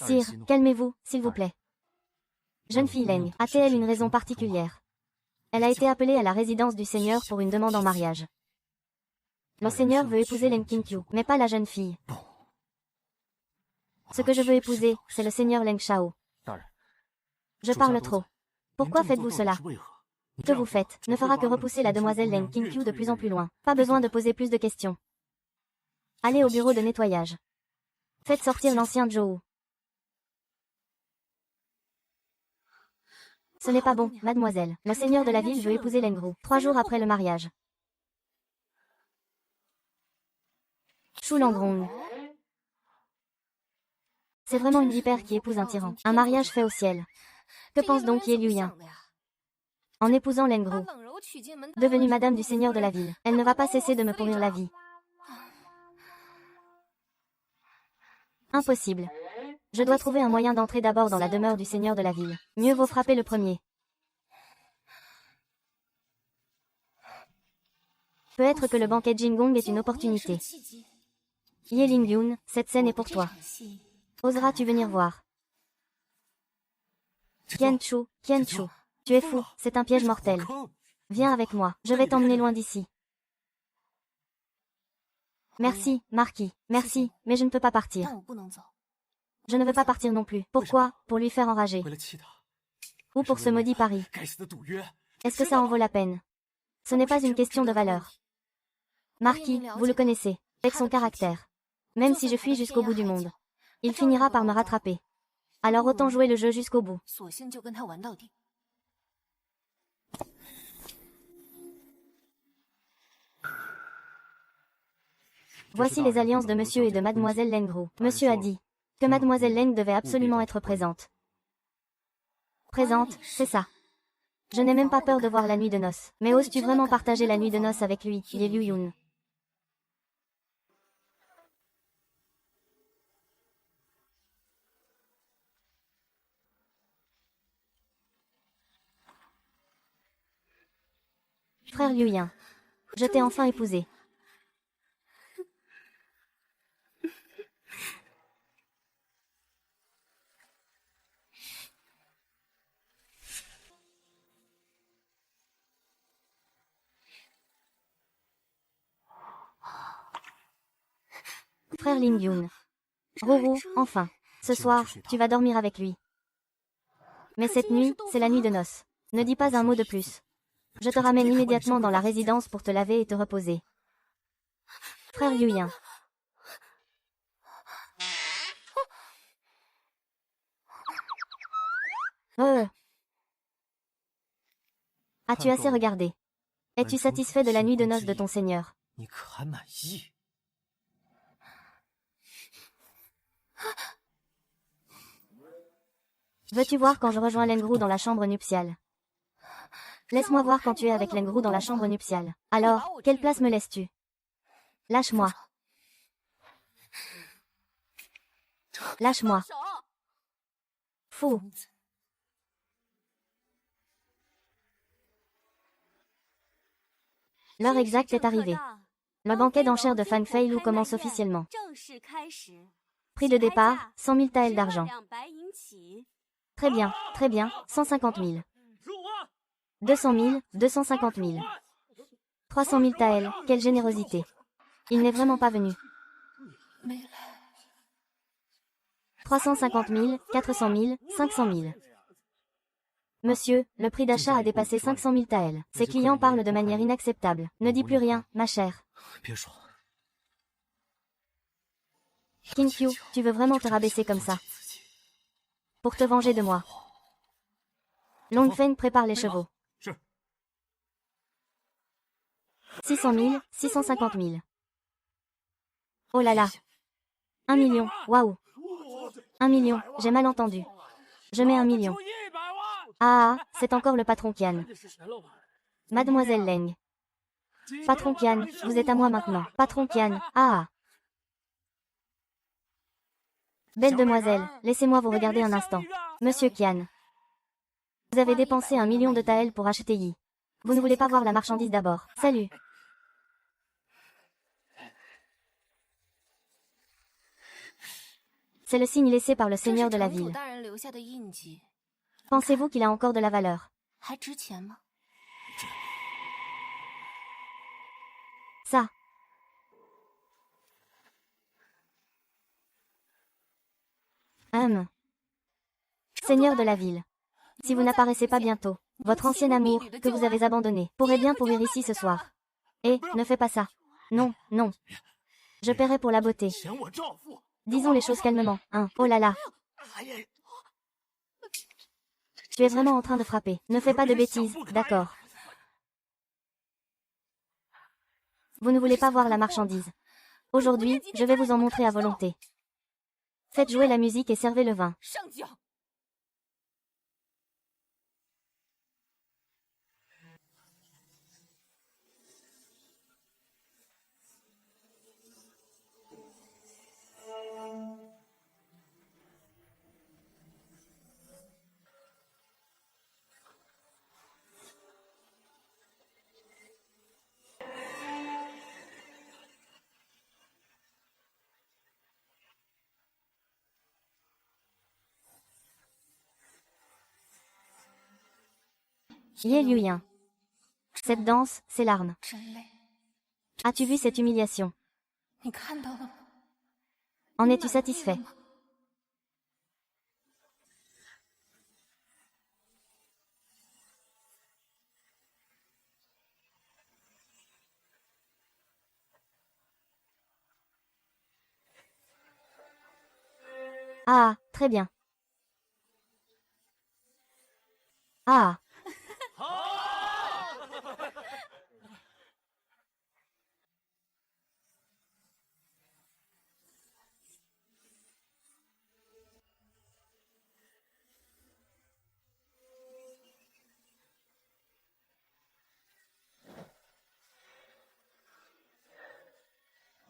Sire, calmez-vous, s'il vous plaît. Jeune fille Leng, a-t-elle une raison particulière? Elle a été appelée à la résidence du seigneur pour une demande en mariage. Le seigneur veut épouser Leng Qingqiu, mais pas la jeune fille. Ce que je veux épouser, c'est le seigneur Leng Shao. Je parle trop. Pourquoi faites-vous cela? Que vous faites ne fera que repousser la demoiselle Leng Qingqiu de plus en plus loin. Pas besoin de poser plus de questions. Allez au bureau de nettoyage. Faites sortir l'ancien Zhou. Ce n'est pas bon, mademoiselle. Le seigneur de la ville veut épouser Lengru, 3 jours après le mariage. Shu Langrong. C'est vraiment une vipère qui épouse un tyran. Un mariage fait au ciel. Que pense donc Ye Liuyan? En épousant Lengru, devenue madame du seigneur de la ville, elle ne va pas cesser de me pourrir la vie. Impossible. Je dois trouver un moyen d'entrer d'abord dans la demeure du seigneur de la ville. Mieux vaut frapper le premier. Peut-être que le banquet Jingong est une opportunité. Ye Lingyun, cette scène est pour toi. Oseras-tu venir voir? Qianchu, Qianchu. Tu es fou, c'est un piège mortel. Viens avec moi, je vais t'emmener loin d'ici. Merci, marquis, merci, mais je ne peux pas partir. Je ne veux pas partir non plus. Pourquoi? Pour lui faire enrager. Ou pour ce maudit pari. Est-ce que ça en vaut la peine? Ce n'est pas une question de valeur. Marquis, vous le connaissez, avec son caractère. Même si je fuis jusqu'au bout du monde, il finira par me rattraper. Alors autant jouer le jeu jusqu'au bout. Voici les alliances de monsieur et de mademoiselle Lengru. Monsieur a dit que mademoiselle Leng devait absolument être présente. Présente, c'est ça. Je n'ai même pas peur de voir la nuit de noces. Mais oses-tu vraiment partager la nuit de noces avec lui, Ye Liuyan? Frère Liuyan, je t'ai enfin épousé. Frère Lingyun. Ruru, enfin. Ce soir, tu vas dormir avec lui. Mais cette nuit, c'est la nuit de noces. Ne dis pas un mot de plus. Je te ramène immédiatement dans la résidence pour te laver et te reposer. Frère Liuyan. As-tu assez regardé? Es-tu satisfait de la nuit de noces de ton seigneur? Veux-tu voir quand je rejoins Lengru dans la chambre nuptiale? Laisse-moi voir quand tu es avec Lengru dans la chambre nuptiale. Alors, quelle place me laisses-tu? Lâche-moi. Lâche-moi. Fou. L'heure exacte est arrivée. Le banquet d'enchères de Fanfei Lu commence officiellement. Prix de départ, 100 000 taels d'argent. très bien, 150 000. 200 000, 250 000. 300 000 taels, quelle générosité. Il n'est vraiment pas venu. 350 000, 400 000, 500 000. Monsieur, le prix d'achat a dépassé 500 000 taels. Ses clients parlent de manière inacceptable. Ne dis plus rien, ma chère. King Qiu, tu veux vraiment te rabaisser comme ça? Pour te venger de moi. Long Feng prépare les chevaux. 600 000, 650 000. Oh là là. 1 million, waouh. 1 million, j'ai mal entendu. Je mets 1 million. Ah, c'est encore le patron Qian. Mademoiselle Leng. Patron Qian, vous êtes à moi maintenant. Patron Qian, ah. Belle demoiselle, laissez-moi vous regarder un instant. Monsieur Qian. Vous avez dépensé 1 million de taels pour acheter Yi. Vous ne voulez pas voir la marchandise d'abord. Salut. C'est le signe laissé par le seigneur de la ville. Pensez-vous qu'il a encore de la valeur? Ça. Seigneur de la ville. Si vous n'apparaissez pas bientôt, votre ancien amour, que vous avez abandonné, pourrait bien pourrir ici ce soir. Et, ne fais pas ça. Non, non. Je paierai pour la beauté. Disons les choses calmement, hein. Oh là là. Tu es vraiment en train de frapper. Ne fais pas de bêtises, d'accord. Vous ne voulez pas voir la marchandise. Aujourd'hui, je vais vous en montrer à volonté. Faites jouer la musique et servez le vin. Ye Liuyan. Cette danse, ces larmes. As-tu vu cette humiliation? En es-tu satisfait? Ah, très bien. Ah.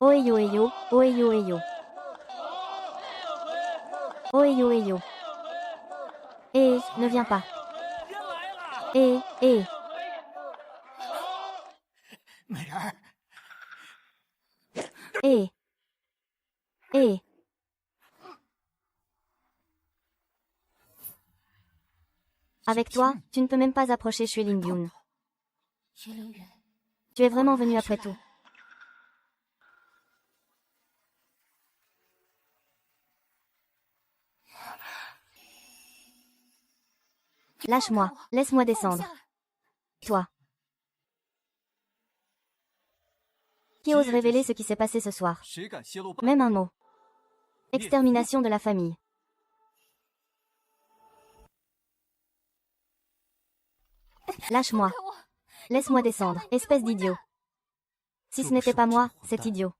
Oeyo eyo, oeyo eyo. Oeyo eyo. Ne viens pas. Eh. Avec toi, tu ne peux même pas approcher Xue Lingyun. Tu es vraiment venu après tout. Lâche-moi, laisse-moi descendre. Toi. Qui ose révéler ce qui s'est passé ce soir? Même un mot. Extermination de la famille. Lâche-moi. Laisse-moi descendre, espèce d'idiot. Si ce n'était pas moi, cet idiot.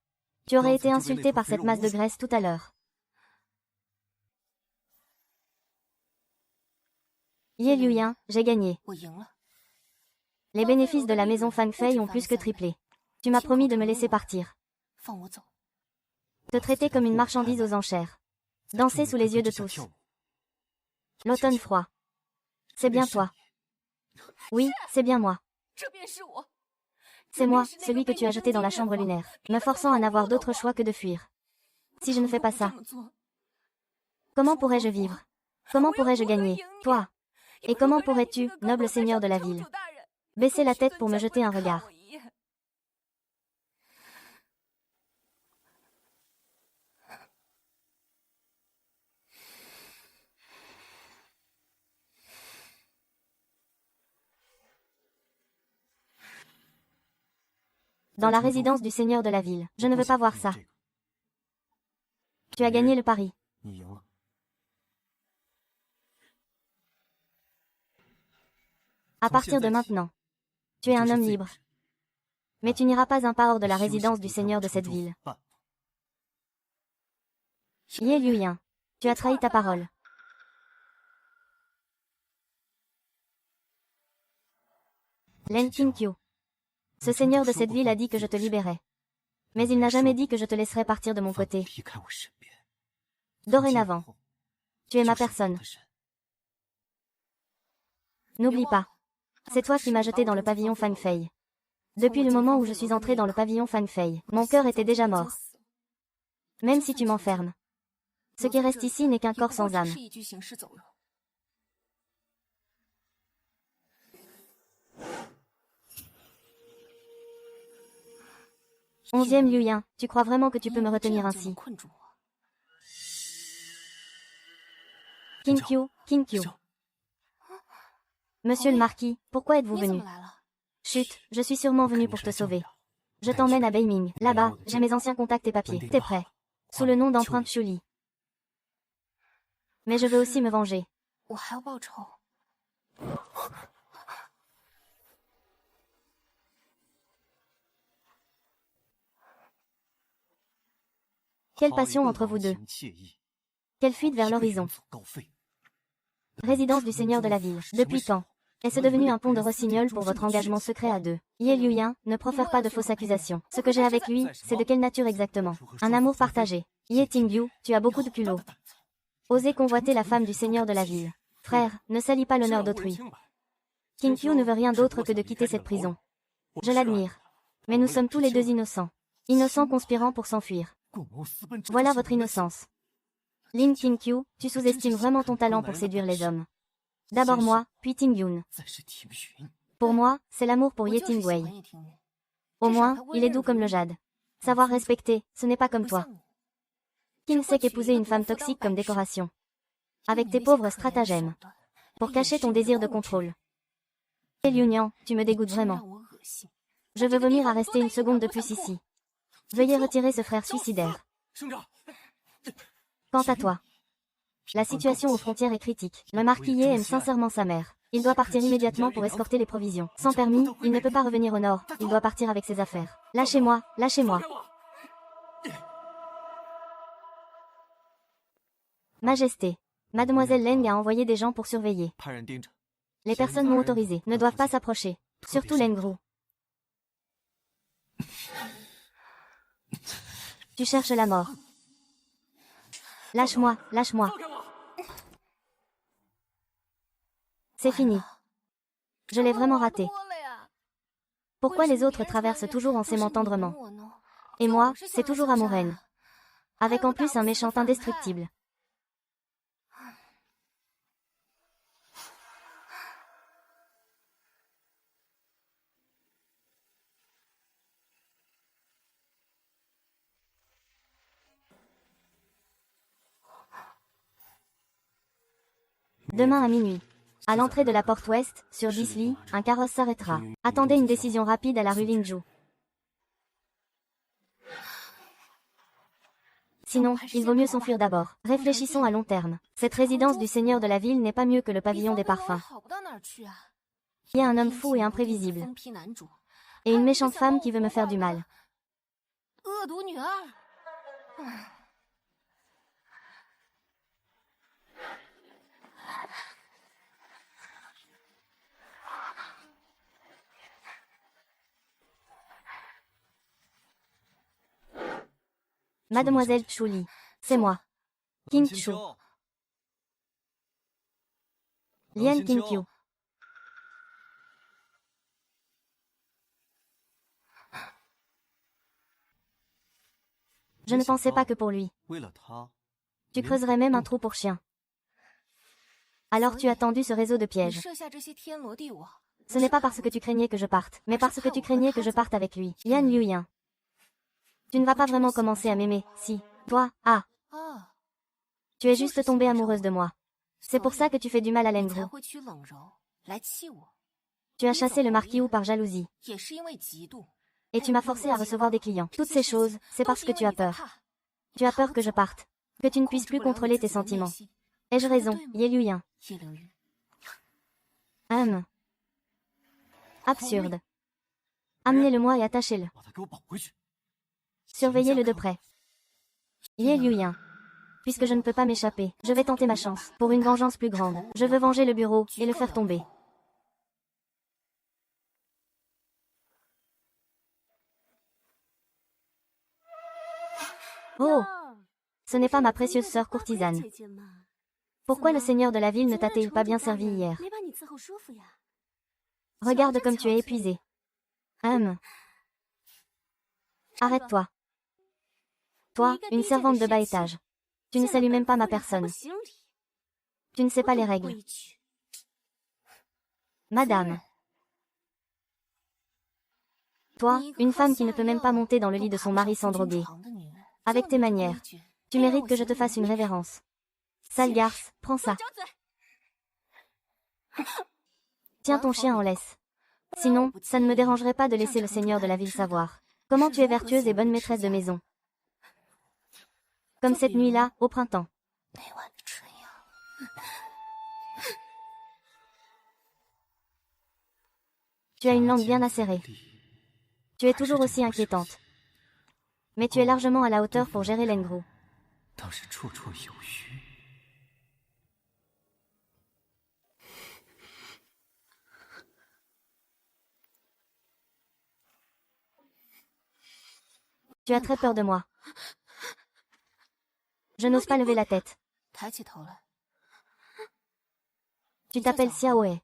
Tu aurais été insulté par cette masse de graisse tout à l'heure. Ye Liuyan, j'ai gagné. Les bénéfices de la maison Fang Fei ont plus que triplé. Tu m'as promis de me laisser partir. Te traiter comme une marchandise aux enchères. Danser sous les yeux de tous. L'automne froid. C'est bien toi. Oui, c'est bien moi. C'est moi, celui que tu as jeté dans la chambre lunaire, me forçant à n'avoir d'autre choix que de fuir. Si je ne fais pas ça, comment pourrais-je vivre? Comment pourrais-je gagner, toi? Et comment pourrais-tu, noble seigneur de la ville, baisser la tête pour me jeter un regard? Dans la résidence du seigneur de la ville. Je ne veux pas voir ça. Tu as gagné le pari. À partir de maintenant, tu es un homme libre. Mais tu n'iras pas un pas hors de la résidence du seigneur de cette ville. Ye Liuyan, tu as trahi ta parole. Len Qingqiu. Ce seigneur de cette ville a dit que je te libérais. Mais il n'a jamais dit que je te laisserais partir de mon côté. Dorénavant, tu es ma personne. N'oublie pas. C'est toi qui m'as jeté dans le pavillon Fan Fei. Depuis le moment où je suis entré dans le pavillon Fan Fei, mon cœur était déjà mort. Même si tu m'enfermes. Ce qui reste ici n'est qu'un corps sans âme. Onzième Liuyan, tu crois vraiment que tu peux me retenir ainsi? Qingqiu. Monsieur le marquis, pourquoi êtes-vous venu? Chut, je suis sûrement venu pour te sauver. Je t'emmène à Beiming. Là-bas, j'ai mes anciens contacts et papiers. T'es prêt? Sous le nom d'empreinte Chuli. Mais je veux aussi me venger. Quelle passion entre vous deux. Quelle fuite vers l'horizon. Résidence du seigneur de la ville. Depuis quand? Est-ce devenu un pont de rossignol pour votre engagement secret à deux? Ye Liuyan, ne profère pas de fausses accusations. Ce que j'ai avec lui, c'est de quelle nature exactement? Un amour partagé. Ye Tingyu, tu as beaucoup de culot. Osez convoiter la femme du seigneur de la ville. Frère, ne salis pas l'honneur d'autrui. Qingqiu ne veut rien d'autre que de quitter cette prison. Je l'admire. Mais nous sommes tous les deux innocents. Innocents conspirant pour s'enfuir. Voilà votre innocence. Lin Qingqiu, tu sous-estimes vraiment ton talent pour séduire les hommes. D'abord moi, puis Tingyun. Pour moi, c'est l'amour pour Ye Tingwei. Au moins, il est doux comme le jade. Savoir respecter, ce n'est pas comme toi. Qui ne sait qu'épouser une femme toxique comme décoration? Avec tes pauvres stratagèmes. Pour cacher ton désir de contrôle. Ye Liuyan, tu me dégoûtes vraiment. Je veux vomir à rester une seconde de plus ici. Veuillez retirer ce frère suicidaire. Quant à toi, la situation aux frontières est critique. Le marquis Ye aime sincèrement sa mère. Il doit partir immédiatement pour escorter les provisions. Sans permis, il ne peut pas revenir au nord. Il doit partir avec ses affaires. Lâchez-moi, lâchez-moi. Majesté, Mademoiselle Leng a envoyé des gens pour surveiller. Les personnes non autorisées ne doivent pas s'approcher. Surtout Lengru. Tu cherches la mort. Lâche-moi, lâche-moi. C'est fini. Je l'ai vraiment raté. Pourquoi les autres traversent toujours en s'aimant tendrement? Et moi, c'est toujours amoureuse. Avec en plus un méchant indestructible. Demain à minuit. À l'entrée de la porte ouest, sur 10 lits, un carrosse s'arrêtera. Attendez une décision rapide à la rue Linju. Sinon, il vaut mieux s'enfuir d'abord. Réfléchissons à long terme. Cette résidence du seigneur de la ville n'est pas mieux que le pavillon des parfums. Il y a un homme fou et imprévisible. Et une méchante femme qui veut me faire du mal. Mademoiselle Chuli, c'est moi. Qingqiu. Lian Qingqiu. Je ne pensais pas que pour lui. Tu creuserais même un trou pour chien. Alors tu as tendu ce réseau de pièges. Ce n'est pas parce que tu craignais que je parte, mais parce que tu craignais que je parte avec lui. Yan Liuyan. Tu ne vas pas vraiment commencer à m'aimer, si. Toi, ah. Tu es juste tombée amoureuse de moi. C'est pour ça que tu fais du mal à Lengru. Tu as chassé le marquis Wu par jalousie. Et tu m'as forcé à recevoir des clients. Toutes ces choses, c'est parce que tu as peur. Tu as peur que je parte. Que tu ne puisses plus contrôler tes sentiments. Ai-je raison, Ye Liuyan? Absurde. Amenez-le-moi et attachez-le. Surveillez-le de près. Ye Liuyan. Puisque je ne peux pas m'échapper, je vais tenter ma chance, pour une vengeance plus grande. Je veux venger le bureau, et le faire tomber. Oh! Ce n'est pas ma précieuse sœur courtisane. Pourquoi le seigneur de la ville ne t'a-t-il pas bien servi hier? Regarde comme tu es épuisé. Arrête-toi. Toi, une servante de bas étage. Tu ne salues même pas ma personne. Tu ne sais pas les règles. Madame. Toi, une femme qui ne peut même pas monter dans le lit de son mari sans droguer. Avec tes manières, tu mérites que je te fasse une révérence. Sale garce, prends ça. Tiens ton chien en laisse. Sinon, ça ne me dérangerait pas de laisser le seigneur de la ville savoir. Comment tu es vertueuse et bonne maîtresse de maison. Comme cette nuit-là, au printemps. Tu as une langue bien acérée. Tu es toujours aussi inquiétante. Mais tu es largement à la hauteur pour gérer Lengru. Tu as très peur de moi. Je n'ose pas lever la tête. Tu t'appelles Xiaoe.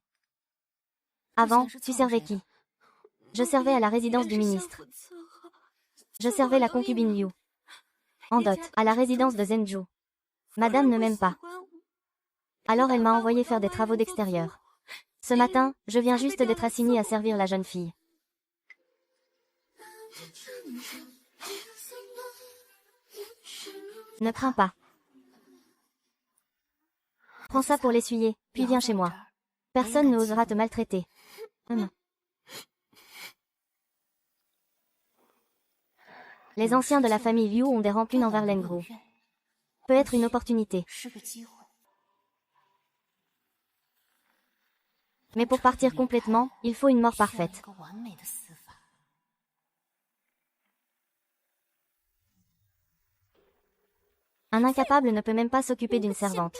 Avant, tu servais qui? Je servais à la résidence du ministre. Je servais la concubine Liu. En dot, à la résidence de Zhenju. Madame ne m'aime pas. Alors elle m'a envoyé faire des travaux d'extérieur. Ce matin, je viens juste d'être assignée à servir la jeune fille. Ne crains pas. Prends ça pour l'essuyer, puis viens chez moi. Personne n'osera te maltraiter. Les anciens de la famille Liu ont des rancunes envers Lengru. Peut être une opportunité. Mais pour partir complètement, il faut une mort parfaite. Un incapable ne peut même pas s'occuper d'une servante.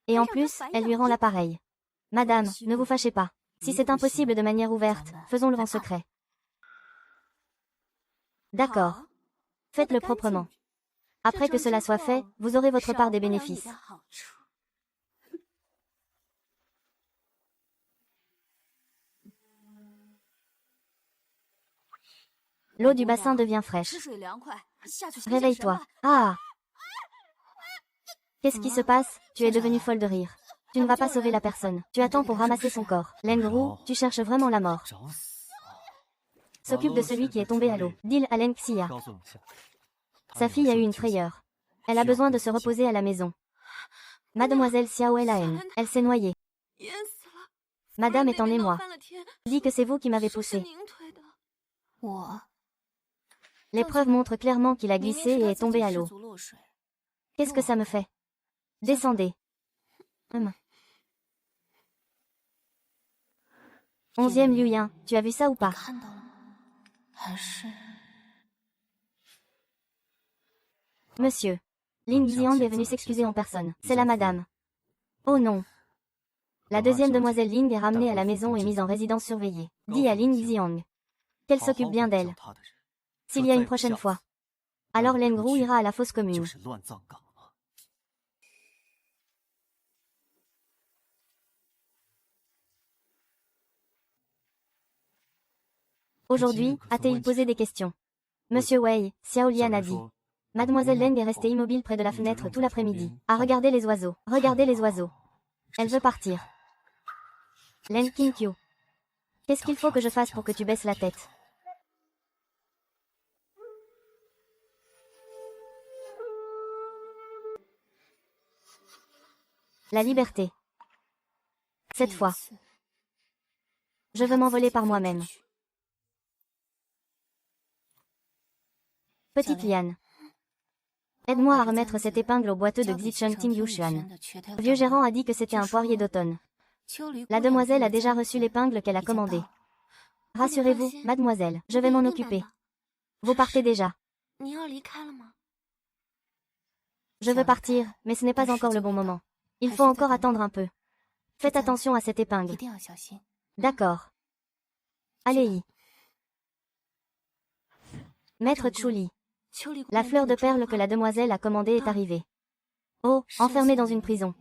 Et en plus, elle lui rend l'appareil. Madame, ne vous fâchez pas. Si c'est impossible de manière ouverte, faisons-le en secret. D'accord. Faites-le proprement. Après que cela soit fait, vous aurez votre part des bénéfices. L'eau du bassin devient fraîche. Réveille-toi. Ah! Qu'est-ce qui se passe? Tu es devenue folle de rire. Tu ne vas pas sauver la personne. Tu attends pour ramasser son corps. Lengru, tu cherches vraiment la mort. S'occupe de celui qui est tombé à l'eau. Dis-le à Leng Xia. Sa fille a eu une frayeur. Elle a besoin de se reposer à la maison. Mademoiselle Xiao est la haine. Elle s'est noyée. Madame est en émoi. Dis que c'est vous qui m'avez poussé. Les preuves montrent clairement qu'il a glissé et est tombé à l'eau. Qu'est-ce que ça me fait? Descendez. 11e Liuyan, tu as vu ça ou pas? Monsieur. Lin Xiang est venue s'excuser en personne. C'est la madame. Oh non. La deuxième demoiselle Ling est ramenée à la maison et mise en résidence surveillée. Dis à Lin Xiang qu'elle s'occupe bien d'elle. S'il y a une prochaine fois. Alors Lengru ira à la fosse commune. Aujourd'hui, a-t-il posé des questions? Monsieur Wei, Xiao Lian a dit. Mademoiselle Leng est restée immobile près de la fenêtre tout l'après-midi, à regarder les oiseaux. Regardez les oiseaux. Elle veut partir. Leng Qinkyu. Qu'est-ce qu'il faut que je fasse pour que tu baisses la tête? La liberté. Cette fois. Je veux m'envoler par moi-même. Petite Liane. Aide-moi à remettre cette épingle au boiteux de Xicheng Ting Yushuan. Le vieux gérant a dit que c'était un poirier d'automne. La demoiselle a déjà reçu l'épingle qu'elle a commandée. Rassurez-vous, mademoiselle, je vais m'en occuper. Vous partez déjà. Je veux partir, mais ce n'est pas encore le bon moment. Il faut encore attendre un peu. Faites attention à cette épingle. D'accord. Allez-y. Maître Chuli. La fleur de perle que la demoiselle a commandée est arrivée. Oh, enfermée dans une prison.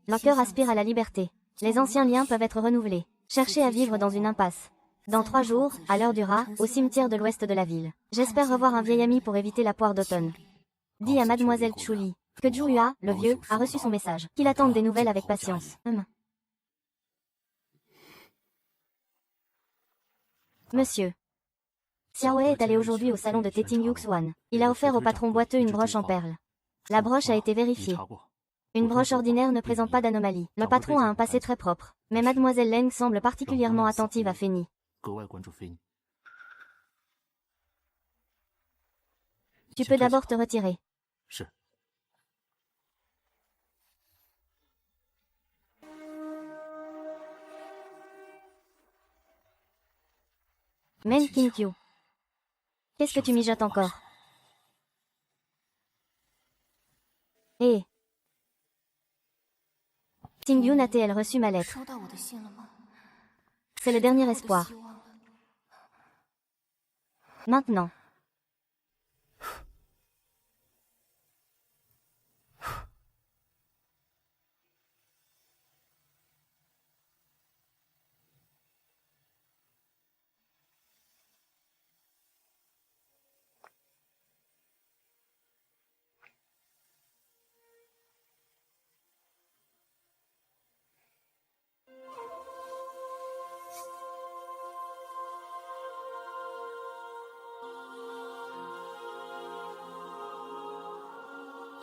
Le cœur aspire à la liberté. Les anciens liens peuvent être renouvelés. Cherchez à vivre dans une impasse. Dans 3 jours, à l'heure du rat, au cimetière de l'ouest de la ville. J'espère revoir un vieil ami pour éviter la poire d'automne. Dis à mademoiselle Chuli que Zhu Yua, le vieux, a reçu son message. Qu'il attende des nouvelles avec patience. Monsieur. Xiaowei est allé aujourd'hui au salon de Teting Yuxuan. Il a offert au patron boiteux une broche en perles. La broche a été vérifiée. Une broche ordinaire ne présente pas d'anomalie. Le patron a un passé très propre. Mais mademoiselle Leng semble particulièrement attentive à Féni. Tu peux d'abord te retirer. Men Qinkyu. Qu'est-ce que tu mijotes encore? Ting-Yun a-t-elle reçu ma lettre? C'est le dernier espoir. Maintenant.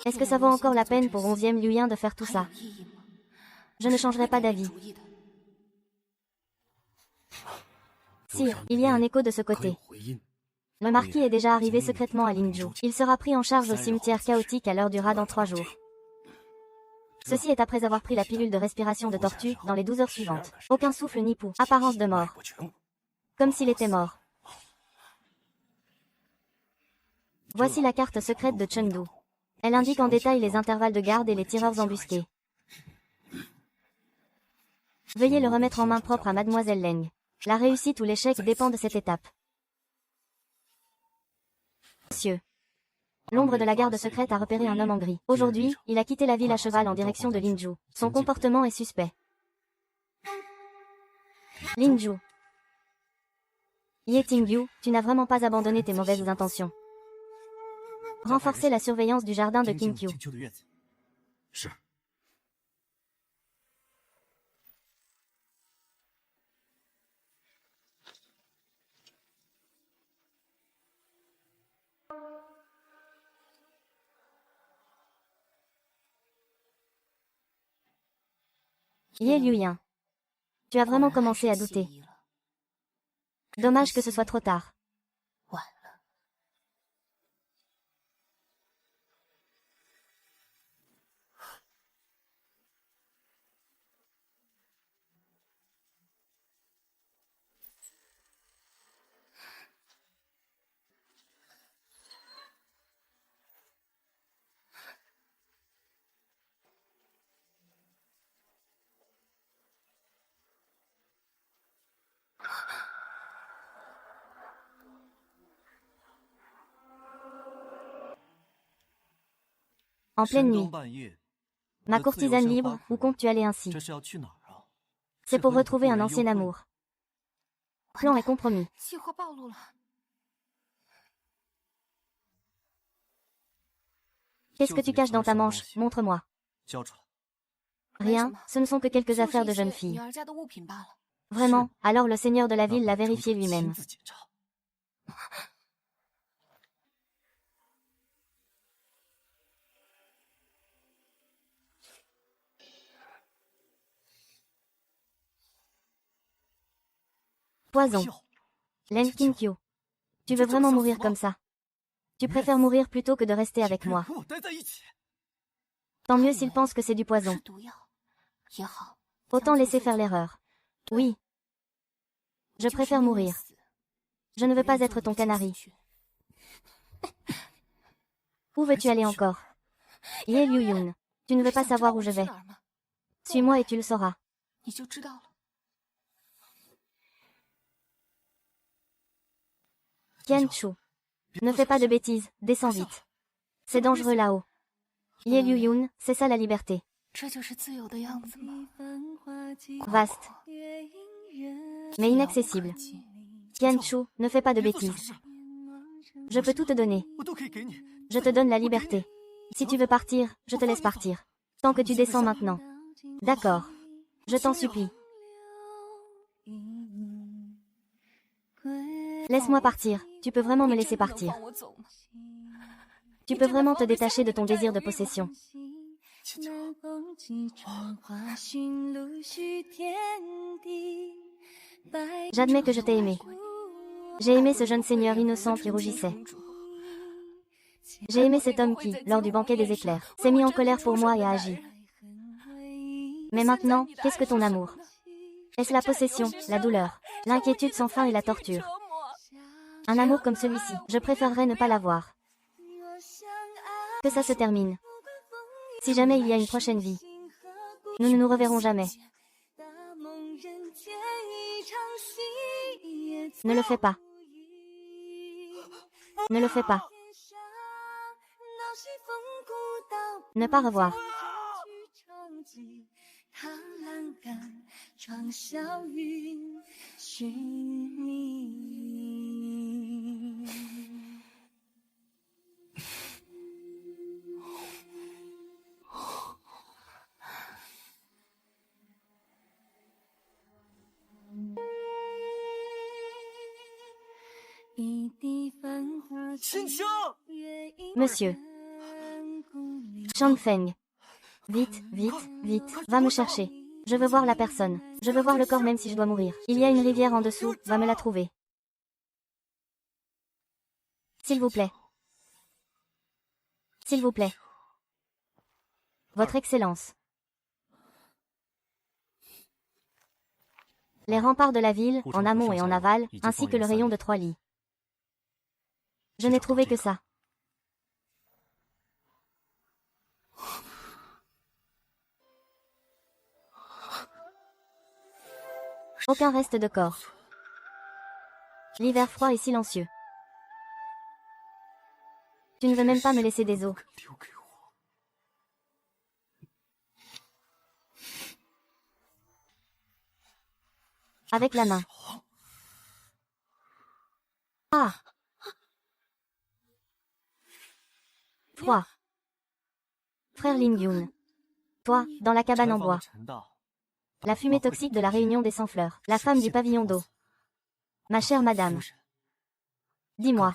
Est-ce que ça vaut encore la peine pour 11e Liu Yin de faire tout ça? Je ne changerai pas d'avis. Sire, il y a un écho de ce côté. Le marquis est déjà arrivé secrètement à Lingzhou. Il sera pris en charge au cimetière chaotique à l'heure du rat dans 3 jours. Ceci est après avoir pris la pilule de respiration de tortue dans les 12 heures suivantes. Aucun souffle ni pouls. Apparence de mort. Comme s'il était mort. Voici la carte secrète de Chengdu. Elle indique en détail les intervalles de garde et les tireurs embusqués. Veuillez le remettre en main propre à mademoiselle Leng. La réussite ou l'échec dépend de cette étape. Monsieur. L'ombre de la garde secrète a repéré un homme en gris. Aujourd'hui, il a quitté la ville à cheval en direction de Lingzhou. Son comportement est suspect. Lingzhou. Ye Tingyu, tu n'as vraiment pas abandonné tes mauvaises intentions. Renforcer la surveillance du jardin de Qinkyu. Ye Liuyin. Tu as vraiment commencé à douter. Dommage que ce soit trop tard. En pleine nuit. Ma courtisane libre, où comptes-tu aller ainsi? C'est pour retrouver un ancien amour. Plan est compromis. « Qu'est-ce que tu caches dans ta manche? Montre-moi. Rien, ce ne sont que quelques affaires de jeune fille. Vraiment, alors le seigneur de la ville l'a vérifié lui-même. Poison. Len Qinkyu. Tu veux vraiment mourir comme ça? Tu préfères mourir plutôt que de rester avec moi. Tant mieux s'il pense que c'est du poison. Autant laisser faire l'erreur. Oui. Je préfère mourir. Je ne veux pas être ton canari. Où veux-tu aller encore? Ye Liuyun. Tu ne veux pas savoir où je vais. Suis-moi et tu le sauras. Qian Chu. Ne fais pas de bêtises, descends vite. C'est dangereux là-haut. Ye Liuyun, c'est ça la liberté. Vaste. Mais inaccessible. Qian Chu, ne fais pas de bêtises. Je peux tout te donner. Je te donne la liberté. Si tu veux partir, je te laisse partir. Tant que tu descends maintenant. D'accord. Je t'en supplie. Laisse-moi partir, tu peux vraiment me laisser partir. Tu peux vraiment te détacher de ton désir de possession. J'admets que je t'ai aimé. J'ai aimé ce jeune seigneur innocent qui rougissait. J'ai aimé cet homme qui, lors du banquet des éclairs, s'est mis en colère pour moi et a agi. Mais maintenant, qu'est-ce que ton amour? Est-ce la possession, la douleur, l'inquiétude sans fin et la torture? Un amour comme celui-ci, je préférerais ne pas l'avoir. Que ça se termine. Si jamais il y a une prochaine vie, nous ne nous reverrons jamais. Ne le fais pas. Ne le fais pas. Ne pas revoir. Monsieur. Shangfeng. Vite, vite, vite, va me chercher. Je veux voir la personne. Je veux voir le corps même si je dois mourir. Il y a une rivière en dessous, va me la trouver. S'il vous plaît. S'il vous plaît. Votre Excellence. Les remparts de la ville, en amont et en aval, ainsi que le rayon de 3 lits. Je n'ai trouvé que ça. Aucun reste de corps. L'hiver froid et silencieux. Tu ne veux même pas me laisser des os. Avec la main. Ah! Froid. Frère Lingyun. Toi, dans la cabane en bois. La fumée toxique de la réunion des sans-fleurs. La femme du pavillon d'eau. Ma chère madame. Dis-moi.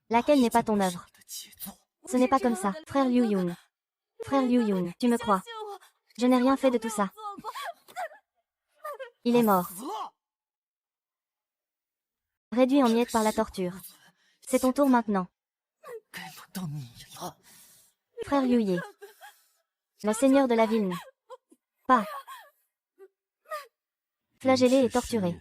Laquelle n'est pas ton œuvre? Ce n'est pas comme ça, frère Liu Yun. Frère Liu Yun, tu me crois? Je n'ai rien fait de tout ça. Il est mort. Réduit en miettes par la torture. C'est ton tour maintenant. Frère Liu Ye. Le seigneur de la ville. Pas. Flagellé et torturé.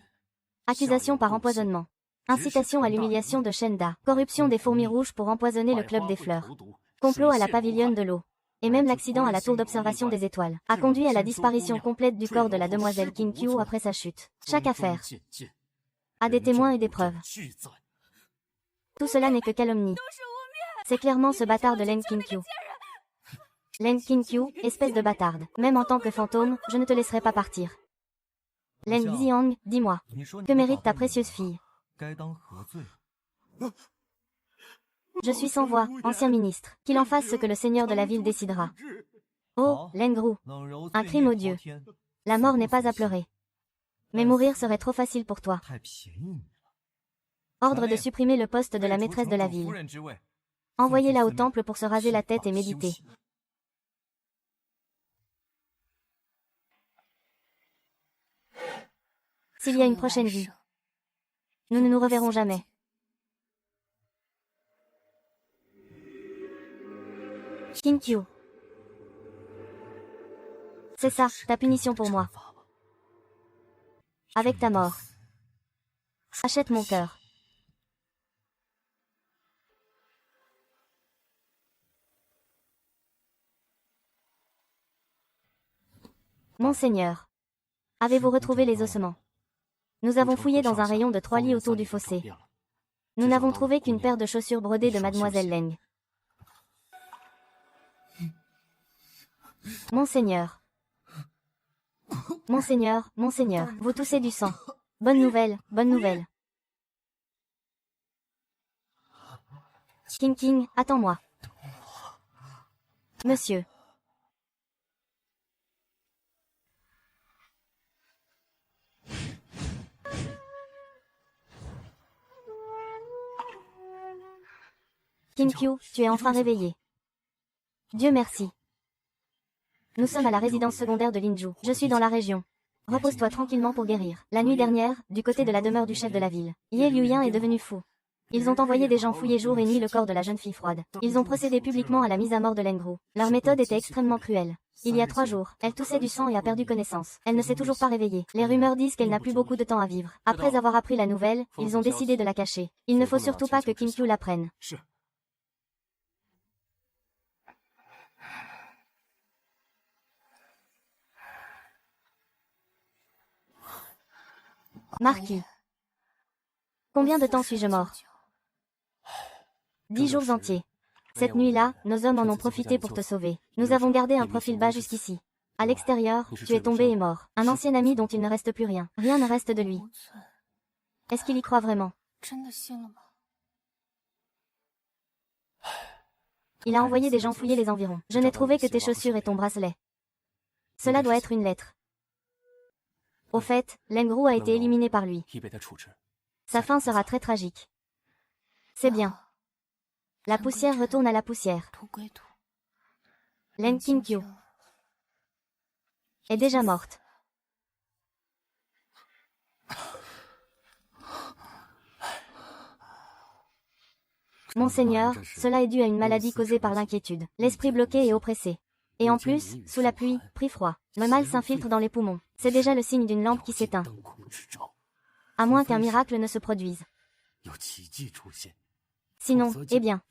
Accusation par empoisonnement. Incitation à l'humiliation de Shenda. Corruption des fourmis rouges pour empoisonner le club des fleurs. Complot à la pavillonne de l'eau. Et même l'accident à la tour d'observation des étoiles a conduit à la disparition complète du corps de la demoiselle Qinkyu après sa chute. Chaque affaire a des témoins et des preuves. Tout cela n'est que calomnie. C'est clairement ce bâtard de Len Qinkyu. Len Qinkyu, espèce de bâtarde. Même en tant que fantôme, je ne te laisserai pas partir. Len Xiang, dis-moi, que mérite ta précieuse fille? Je suis sans voix, ancien ministre. Qu'il en fasse ce que le seigneur de la ville décidera. Oh, Lengrou. Un crime odieux. La mort n'est pas à pleurer. Mais mourir serait trop facile pour toi. Ordre de supprimer le poste de la maîtresse de la ville. Envoyez-la au temple pour se raser la tête et méditer. S'il y a une prochaine vie, nous ne nous reverrons jamais. Kinkyu. C'est ça, ta punition pour moi. Avec ta mort. Achète mon cœur. Monseigneur. Avez-vous retrouvé les ossements? Nous avons fouillé dans un rayon de 3 lits autour du fossé. Nous n'avons trouvé qu'une paire de chaussures brodées de Mademoiselle Leng. Monseigneur. Monseigneur, Monseigneur, vous toussez du sang. Bonne nouvelle, bonne nouvelle. King, attends-moi. Monsieur. Kinkyu, tu es enfin réveillé. Dieu merci. Nous sommes à la résidence secondaire de Linju. Je suis dans la région. Repose-toi tranquillement pour guérir. La nuit dernière, du côté de la demeure du chef de la ville, Ye Liuyan est devenu fou. Ils ont envoyé des gens fouiller jour et nuit le corps de la jeune fille froide. Ils ont procédé publiquement à la mise à mort de Lengrou. Leur méthode était extrêmement cruelle. Il y a 3 jours, elle toussait du sang et a perdu connaissance. Elle ne s'est toujours pas réveillée. Les rumeurs disent qu'elle n'a plus beaucoup de temps à vivre. Après avoir appris la nouvelle, ils ont décidé de la cacher. Il ne faut surtout pas que Kinkyu l'apprenne. Marquis. Combien de temps suis-je mort? 10 jours entiers. Cette nuit-là, nos hommes en ont profité pour te sauver. Nous avons gardé un profil bas jusqu'ici. À l'extérieur, tu es tombé et mort. Un ancien ami dont il ne reste plus rien. Rien ne reste de lui. Est-ce qu'il y croit vraiment? Il a envoyé des gens fouiller les environs. Je n'ai trouvé que tes chaussures et ton bracelet. Cela doit être une lettre. Au fait, Lengrou a été éliminé par lui. Sa fin sera très tragique. C'est bien. La poussière retourne à la poussière. Leng Kinkyu est déjà morte. Monseigneur, cela est dû à une maladie causée par l'inquiétude. L'esprit bloqué et oppressé. Et en plus, sous la pluie, pris froid. Le mal s'infiltre dans les poumons. C'est déjà le signe d'une lampe qui s'éteint. À moins qu'un miracle ne se produise. Sinon, eh bien.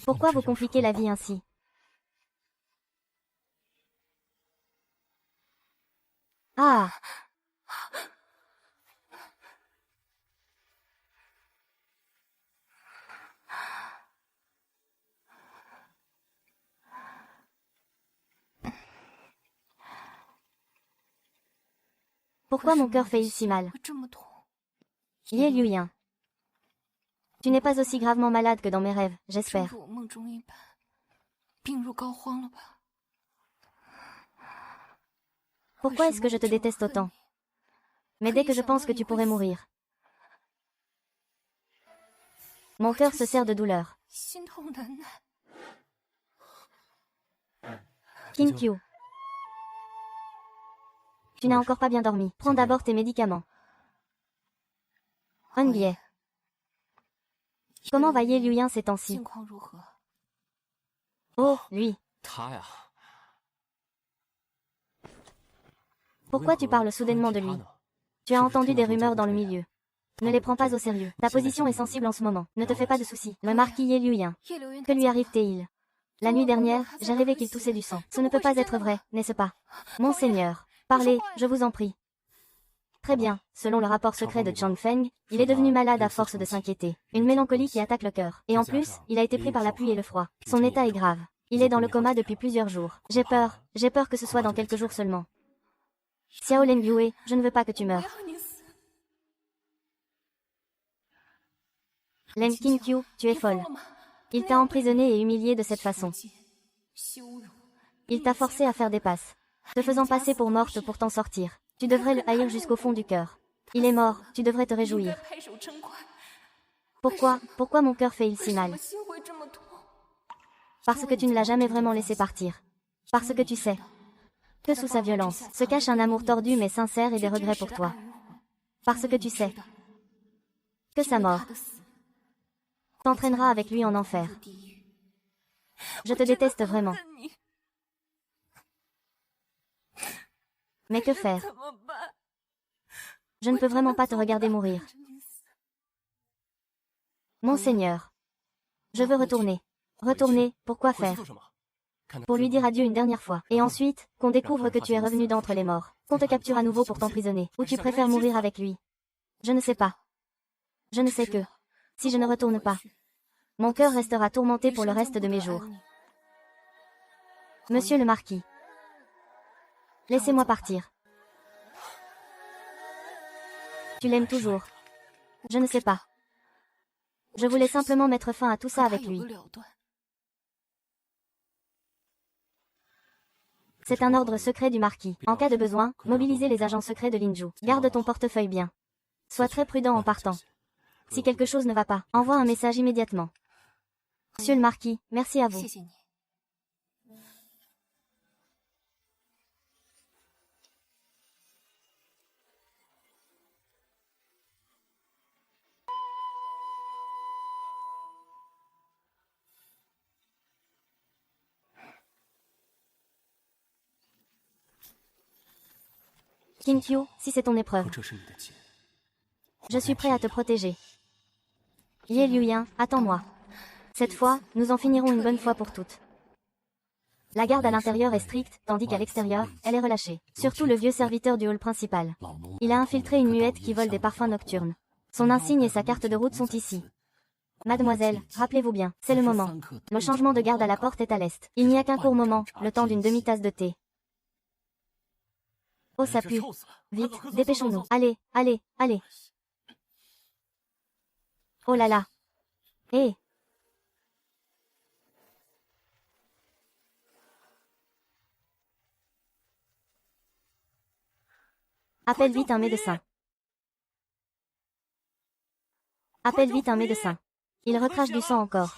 Pourquoi vous compliquez la vie ainsi? Ah! Pourquoi mon cœur fait-il si mal? Ye Liuyan. Tu n'es pas aussi gravement malade que dans mes rêves, j'espère. Pourquoi est-ce que je te déteste autant? Mais dès que je pense que tu pourrais mourir, mon cœur se serre de douleur. Kinkyu. Tu n'as encore pas bien dormi. Prends d'abord tes médicaments. Hongye. Comment va Ye Liuyan ces temps-ci? Oh, lui. Pourquoi tu parles soudainement de lui? Tu as entendu des rumeurs dans le milieu. Ne les prends pas au sérieux. Ta position est sensible en ce moment. Ne te fais pas de soucis. Le marquis Ye Liuyan. Que lui arrive-t-il? La nuit dernière, j'ai rêvé qu'il toussait du sang. Ce ne peut pas être vrai, n'est-ce pas? Monseigneur, parlez, je vous en prie. Très bien, selon le rapport secret de Chang Feng, il est devenu malade à force de s'inquiéter. Une mélancolie qui attaque le cœur. Et en plus, il a été pris par la pluie et le froid. Son état est grave. Il est dans le coma depuis plusieurs jours. J'ai peur que ce soit dans quelques jours seulement. Xiao Leng Yue, je ne veux pas que tu meures. Leng Qingqiu, tu es folle. Il t'a emprisonné et humilié de cette façon. Il t'a forcé à faire des passes, te faisant passer pour morte pour t'en sortir. Tu devrais le haïr jusqu'au fond du cœur. Il est mort, tu devrais te réjouir. Pourquoi mon cœur fait-il si mal? Parce que tu ne l'as jamais vraiment laissé partir. Parce que tu sais que sous sa violence se cache un amour tordu mais sincère et des regrets pour toi. Parce que tu sais que sa mort t'entraînera avec lui en enfer. Je te déteste vraiment. Mais que faire? Je ne peux vraiment pas te regarder mourir. Monseigneur, je veux retourner. Retourner, pourquoi faire? Pour lui dire adieu une dernière fois. Et ensuite, qu'on découvre que tu es revenu d'entre les morts. Qu'on te capture à nouveau pour t'emprisonner. Ou tu préfères mourir avec lui. Je ne sais pas. Je ne sais que, si je ne retourne pas, mon cœur restera tourmenté pour le reste de mes jours. Monsieur le marquis, laissez-moi partir. Tu l'aimes toujours. Je ne sais pas. Je voulais simplement mettre fin à tout ça avec lui. C'est un ordre secret du marquis. En cas de besoin, mobilisez les agents secrets de Linju. Garde ton portefeuille bien. Sois très prudent en partant. Si quelque chose ne va pas, envoie un message immédiatement. Monsieur le marquis, merci à vous. Qingqiu, si c'est ton épreuve, je suis prêt à te protéger. Ye Liuyan, attends-moi. Cette fois, nous en finirons une bonne fois pour toutes. La garde à l'intérieur est stricte, tandis qu'à l'extérieur, elle est relâchée. Surtout le vieux serviteur du hall principal. Il a infiltré une muette qui vole des parfums nocturnes. Son insigne et sa carte de route sont ici. Mademoiselle, rappelez-vous bien, c'est le moment. Le changement de garde à la porte est à l'est. Il n'y a qu'un court moment, le temps d'une demi-tasse de thé. Oh ça pue. Vite, dépêchons-nous. Allez, allez, allez. Oh là là. Hé. Appelle vite un médecin. Appelle vite un médecin. Il recrache du sang encore.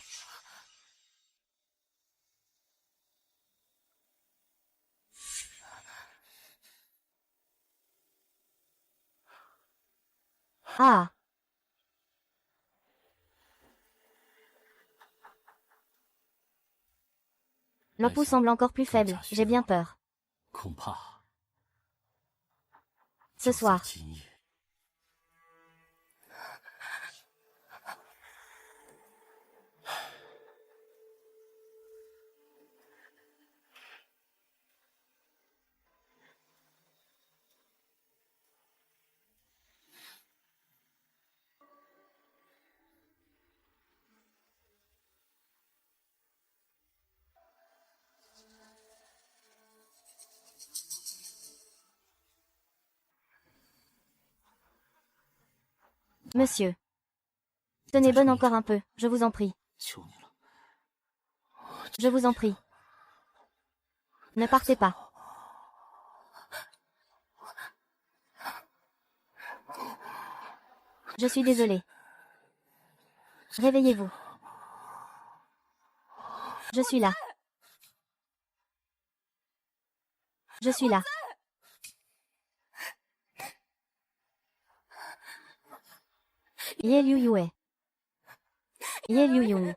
Ah. Le pouls semble encore plus faible, j'ai bien peur. Ce soir. Monsieur. Tenez bonne encore un peu, je vous en prie. Je vous en prie. Ne partez pas. Je suis désolée. Réveillez-vous. Je suis là. Je suis là. Ye Liu Yue. Ye Liu Yung.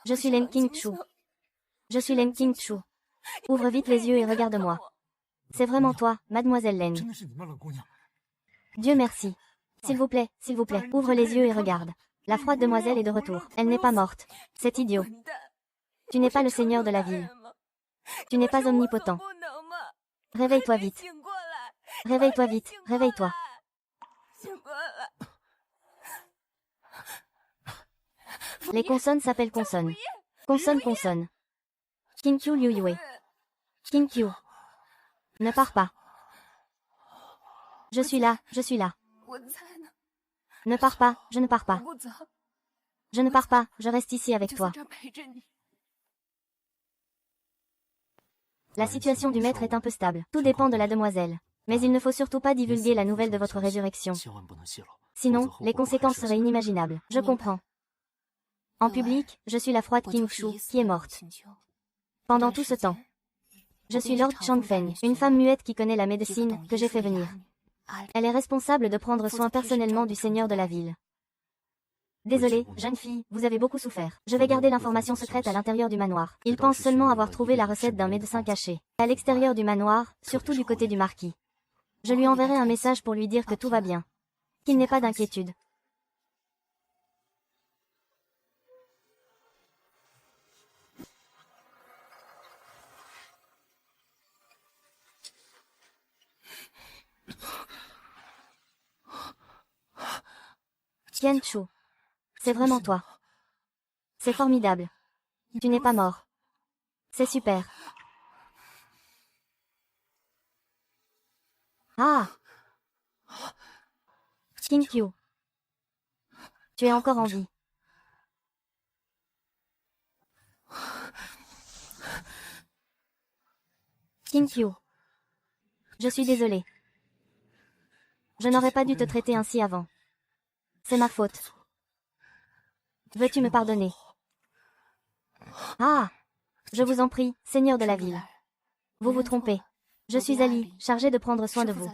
Je suis Leng Qingqiu. Je suis Leng Qingqiu. Ouvre vite les yeux et regarde-moi. C'est vraiment toi, mademoiselle Leng. Dieu merci. S'il vous plaît, ouvre les yeux et regarde. La froide demoiselle est de retour. Elle n'est pas morte. C'est idiot. Tu n'es pas le seigneur de la ville. Tu n'es pas omnipotent. Réveille-toi vite. Réveille-toi vite, réveille-toi. Les consonnes s'appellent consonnes. Consonne, consonne. Qinkyu Liu Yue. Qinkyu. Ne pars pas. Je suis là, je suis là. Ne pars pas, je ne pars pas. Je ne pars pas, je reste ici avec toi. La situation du maître est un peu stable. Tout dépend de la demoiselle. Mais il ne faut surtout pas divulguer la nouvelle de votre résurrection. Sinon, les conséquences seraient inimaginables. Je comprends. En public, je suis la froide Qingshu, qui est morte. Pendant tout ce temps, je suis Lord Changfeng, une femme muette qui connaît la médecine, que j'ai fait venir. Elle est responsable de prendre soin personnellement du seigneur de la ville. Désolée, jeune fille, vous avez beaucoup souffert. Je vais garder l'information secrète à l'intérieur du manoir. Il pense seulement avoir trouvé la recette d'un médecin caché. À l'extérieur du manoir, surtout du côté du marquis. Je lui enverrai un message pour lui dire que tout va bien. Qu'il n'ait pas d'inquiétude. Qianchu. C'est vraiment toi. C'est formidable. Tu n'es pas mort. C'est super. Ah! Qinkyu. Tu es encore en vie. Qinkyu. Je suis désolée. Je n'aurais pas dû te traiter ainsi avant. C'est ma faute. Veux-tu me pardonner? Ah! Je vous en prie, seigneur de la ville. Vous vous trompez. Je suis Ali, chargée de prendre soin de vous.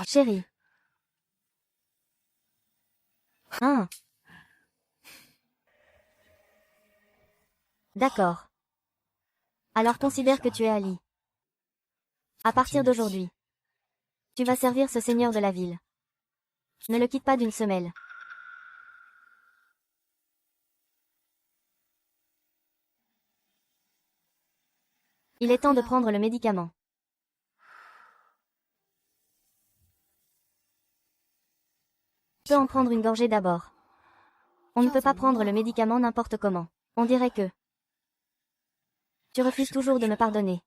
Chérie. Hein? D'accord. Alors considère que tu es Ali. À partir d'aujourd'hui, tu vas servir ce seigneur de la ville. Ne le quitte pas d'une semelle. Il est temps de prendre le médicament. Tu peux en prendre une gorgée d'abord. On ne peut pas prendre le médicament n'importe comment. On dirait que tu refuses toujours de me pardonner.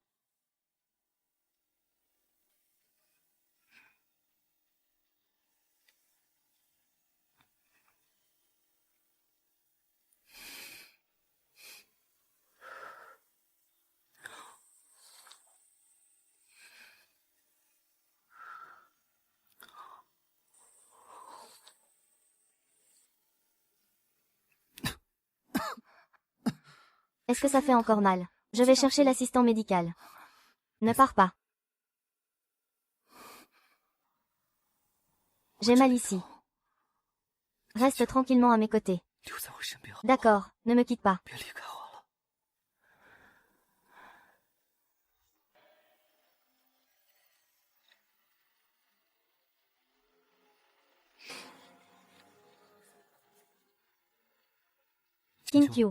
Est-ce que ça fait encore mal? Je vais chercher l'assistant médical. Ne pars pas. J'ai mal ici. Reste tranquillement à mes côtés. D'accord, ne me quitte pas. Qinkyu.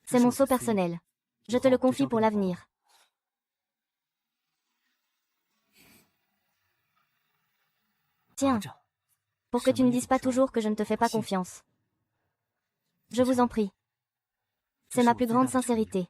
C'est mon sceau personnel. Je te le confie pour l'avenir. Tiens. Pour que tu ne dises pas toujours que je ne te fais pas confiance. Je vous en prie. C'est ma plus grande sincérité.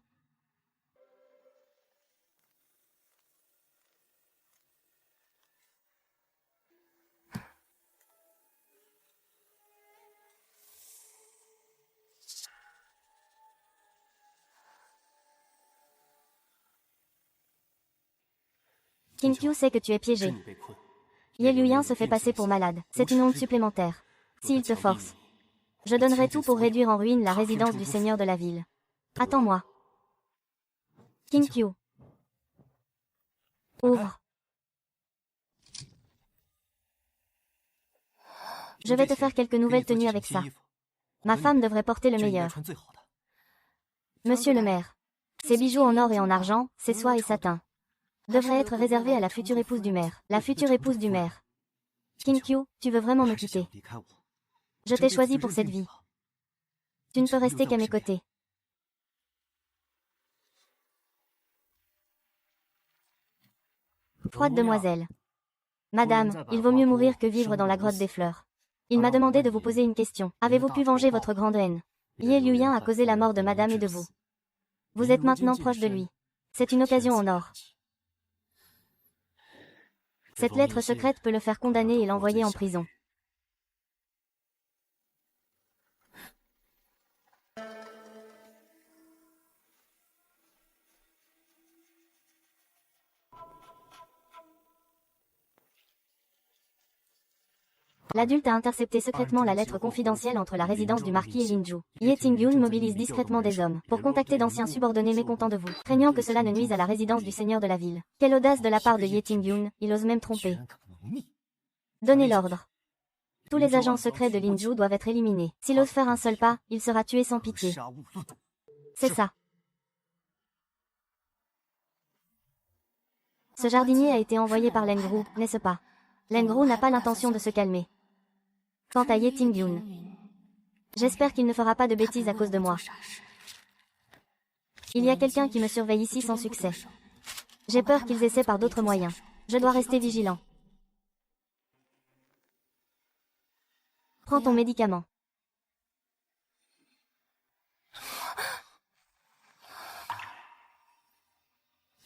Qinkyu sait que tu es piégé. Ye Liuyan se fait passer pour malade. C'est une honte supplémentaire. S'il te force, je donnerai tout pour réduire en ruine la résidence du seigneur de la ville. Attends-moi. Qinkyu. Ouvre. Je vais te faire quelques nouvelles tenues avec ça. Ma femme devrait porter le meilleur. Monsieur le maire, ces bijoux en or et en argent, ces soies et satin, devraient être réservés à la future épouse du maire. La future épouse du maire. Qinkyu, tu veux vraiment me quitter? Je t'ai choisi pour cette vie. Tu ne peux rester qu'à mes côtés. Froide demoiselle. Madame, il vaut mieux mourir que vivre dans la grotte des fleurs. Il m'a demandé de vous poser une question. Avez-vous pu venger votre grande haine? Ye Liuyan a causé la mort de madame et de vous. Vous êtes maintenant proche de lui. C'est une occasion en or. Cette lettre secrète peut le faire condamner et l'envoyer en prison. L'adulte a intercepté secrètement la lettre confidentielle entre la résidence du marquis et Linju. Ye Tingyun mobilise discrètement des hommes pour contacter d'anciens subordonnés mécontents de vous, craignant que cela ne nuise à la résidence du seigneur de la ville. Quelle audace de la part de Ye Tingyun, il ose même tromper. Donnez l'ordre. Tous les agents secrets de Linju doivent être éliminés. S'il ose faire un seul pas, il sera tué sans pitié. C'est ça. Ce jardinier a été envoyé par Lengru, n'est-ce pas? Lengru n'a pas l'intention de se calmer. Quant à Ye Tingyun, j'espère qu'il ne fera pas de bêtises à cause de moi. Il y a quelqu'un qui me surveille ici sans succès. J'ai peur qu'ils essaient par d'autres moyens. Je dois rester vigilant. Prends ton médicament.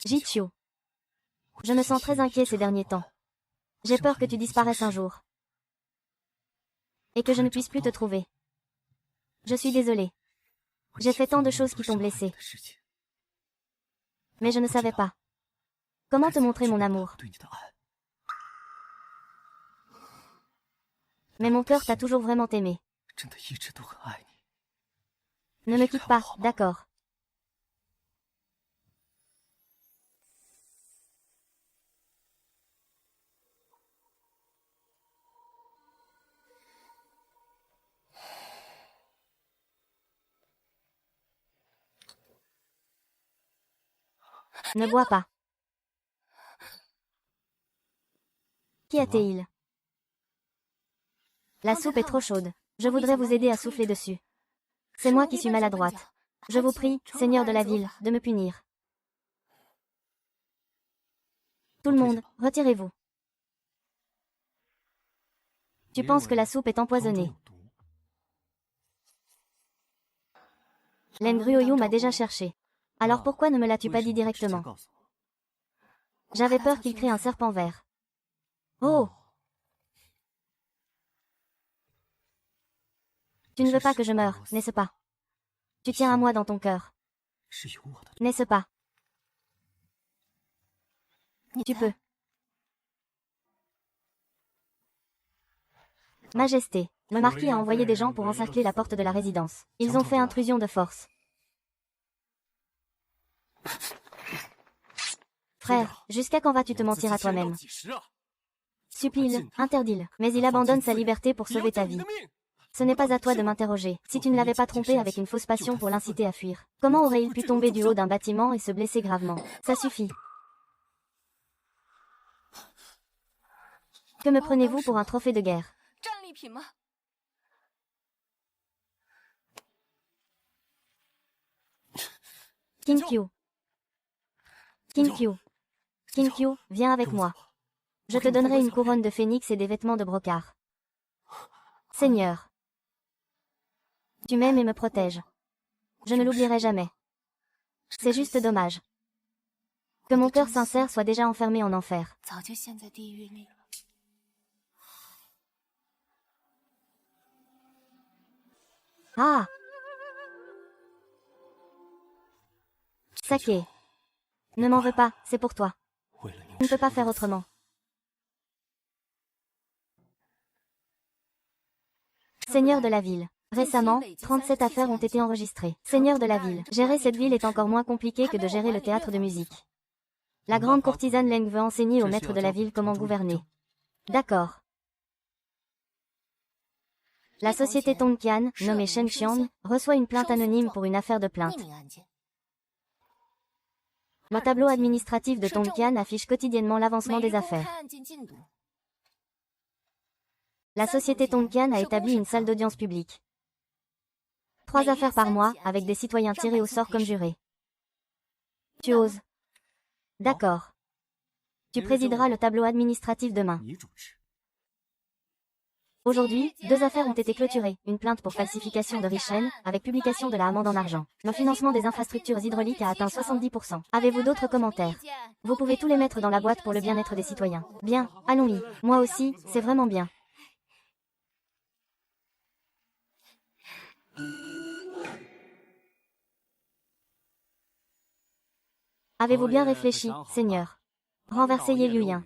Jiqiu. Je me sens très inquiet ces derniers temps. J'ai peur que tu disparaisses un jour. Et que je ne puisse plus te trouver. Je suis désolée. J'ai fait tant de choses qui t'ont blessé. Mais je ne savais pas. Comment te montrer mon amour? Mais mon cœur t'a toujours vraiment aimé. Ne me quitte pas, d'accord? Ne bois pas. Qui a-t-il? La soupe est trop chaude. Je voudrais vous aider à souffler dessus. C'est moi qui suis maladroite. Je vous prie, seigneur de la ville, de me punir. Tout le monde, retirez-vous. Tu penses que la soupe est empoisonnée. Leng Ruoyu m'a déjà cherché. Alors pourquoi ne me l'as-tu pas dit directement? J'avais peur qu'il crée un serpent vert. Oh! Tu ne veux pas que je meure, n'est-ce pas? Tu tiens à moi dans ton cœur. N'est-ce pas? Tu peux. Majesté, le marquis a envoyé des gens pour encercler la porte de la résidence. Ils ont fait intrusion de force. Frère, jusqu'à quand vas-tu te mentir à toi-même? Supplie-le, interdis-le, mais il abandonne sa liberté pour sauver ta vie. Ce n'est pas à toi de m'interroger. Si tu ne l'avais pas trompé avec une fausse passion pour l'inciter à fuir, comment aurait-il pu tomber du haut d'un bâtiment et se blesser gravement? Ça suffit. Que me prenez-vous pour un trophée de guerre? Kinkyu. Kinkyu. Kinkyu, viens avec moi. Je te donnerai une couronne de phénix et des vêtements de brocart. Seigneur. Tu m'aimes et me protèges. Je ne l'oublierai jamais. C'est juste dommage. Que mon cœur sincère soit déjà enfermé en enfer. Ah! Saké. Ne m'en veux pas, c'est pour toi. Je ne peux pas faire autrement. Seigneur de la ville. Récemment, 37 affaires ont été enregistrées. Seigneur de la ville. Gérer cette ville est encore moins compliqué que de gérer le théâtre de musique. La grande courtisane Leng veut enseigner au maître de la ville comment gouverner. D'accord. La société Tongqian, nommée Shengxiang, reçoit une plainte anonyme pour une affaire de plainte. Le tableau administratif de Tongqian affiche quotidiennement l'avancement des affaires. La société Tongqian a établi une salle d'audience publique. 3 affaires par mois, avec des citoyens tirés au sort comme jurés. Tu oses? D'accord. Tu présideras le tableau administratif demain. Aujourd'hui, 2 affaires ont été clôturées. Une plainte pour falsification de Richen, avec publication de la amende en argent. Le financement des infrastructures hydrauliques a atteint 70%. Avez-vous d'autres commentaires? Vous pouvez tous les mettre dans la boîte pour le bien-être des citoyens. Bien, allons-y. Moi aussi, c'est vraiment bien. Avez-vous bien réfléchi, Seigneur? Renverser Ye Liuyan.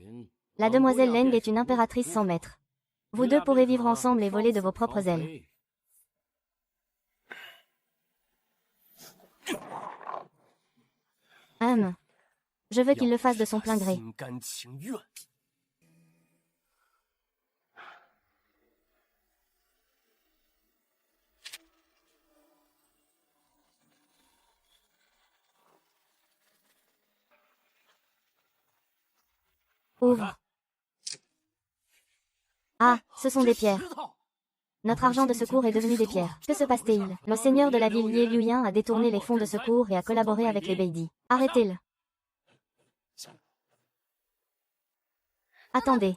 La demoiselle Leng est une impératrice sans maître. Vous deux pourrez vivre ensemble et voler de vos propres ailes. Je veux qu'il le fasse de son plein gré. Ouvre. Ah, ce sont des pierres. Notre argent de secours est devenu des pierres. Que se passe-t-il? Le seigneur de la ville Ye Liuyan a détourné les fonds de secours et a collaboré avec les Beidi. Arrêtez-le. Attendez.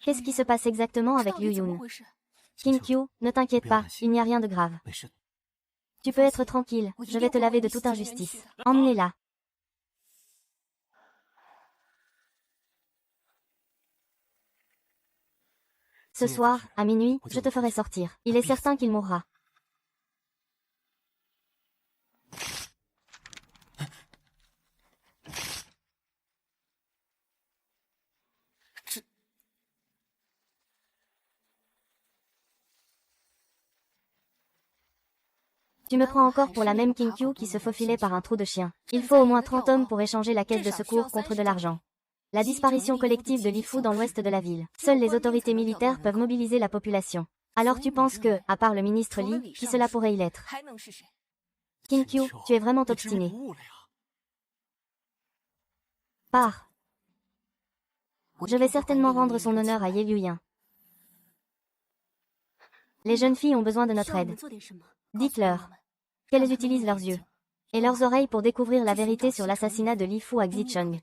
Qu'est-ce qui se passe exactement avec Liu Yun? King Qiu, ne t'inquiète pas, il n'y a rien de grave. Tu peux être tranquille, je vais te laver de toute injustice. Emmenez-la. Ce soir, à minuit, je te ferai sortir. Il est certain qu'il mourra. Tu me prends encore pour la même King Qiu qui se faufilait par un trou de chien. Il faut au moins 30 hommes pour échanger la caisse de secours contre de l'argent. La disparition collective de Lifu dans l'ouest de la ville. Seules les autorités militaires peuvent mobiliser la population. Alors tu penses que, à part le ministre Li, qui cela pourrait y l'être? King Qiu, tu es vraiment obstiné. Pars. Je vais certainement rendre son honneur à Ye Liuyan. Les jeunes filles ont besoin de notre aide. Dites-leur qu'elles utilisent leurs yeux et leurs oreilles pour découvrir la vérité sur l'assassinat de Li Fu à Xicheng.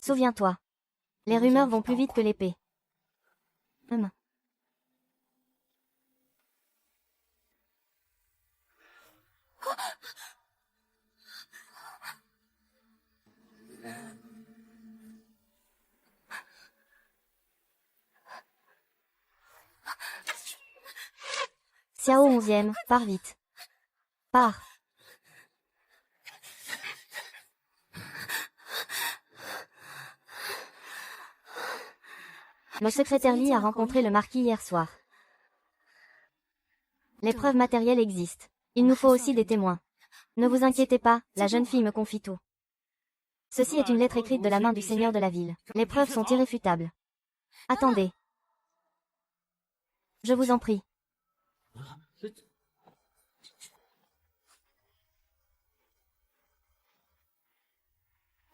Souviens-toi. Les rumeurs vont plus vite que l'épée. Xiao 11e, pars vite. Pars. Le secrétaire Li a rencontré le marquis hier soir. Les preuves matérielles existent. Il nous faut aussi des témoins. Ne vous inquiétez pas, la jeune fille me confie tout. Ceci est une lettre écrite de la main du seigneur de la ville. Les preuves sont irréfutables. Attendez. Je vous en prie.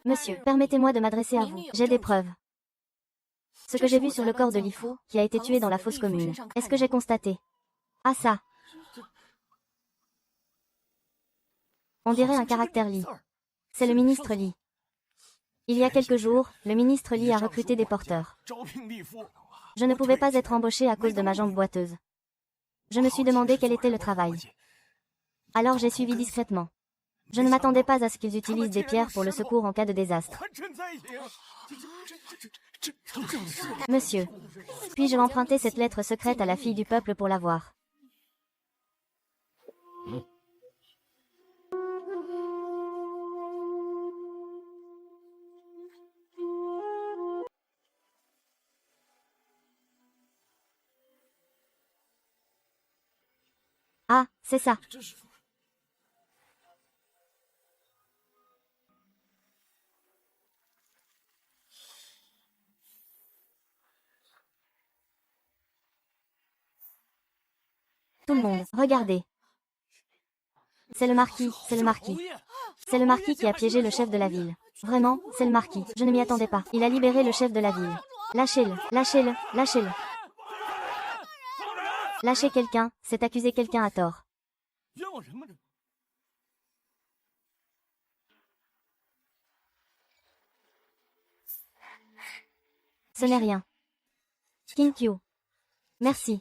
Monsieur, permettez-moi de m'adresser à vous. J'ai des preuves. Ce que j'ai vu sur le corps de Li Fu, qui a été tué dans la fosse commune. Est-ce que j'ai constaté? Ah ça. On dirait un caractère Li. C'est le ministre Li. Il y a quelques jours, le ministre Li a recruté des porteurs. Je ne pouvais pas être embauché à cause de ma jambe boiteuse. Je me suis demandé quel était le travail. Alors j'ai suivi discrètement. Je ne m'attendais pas à ce qu'ils utilisent des pierres pour le secours en cas de désastre. Monsieur, puis-je emprunter cette lettre secrète à la fille du peuple pour la voir? Ah, c'est ça. Tout le monde, regardez. C'est le marquis, c'est le marquis. C'est le marquis qui a piégé le chef de la ville. Vraiment, c'est le marquis. Je ne m'y attendais pas. Il a libéré le chef de la ville. Lâchez-le, lâchez-le, lâchez-le. Lâcher quelqu'un, c'est accuser quelqu'un à tort. Ce n'est rien. Qinkyu. Merci.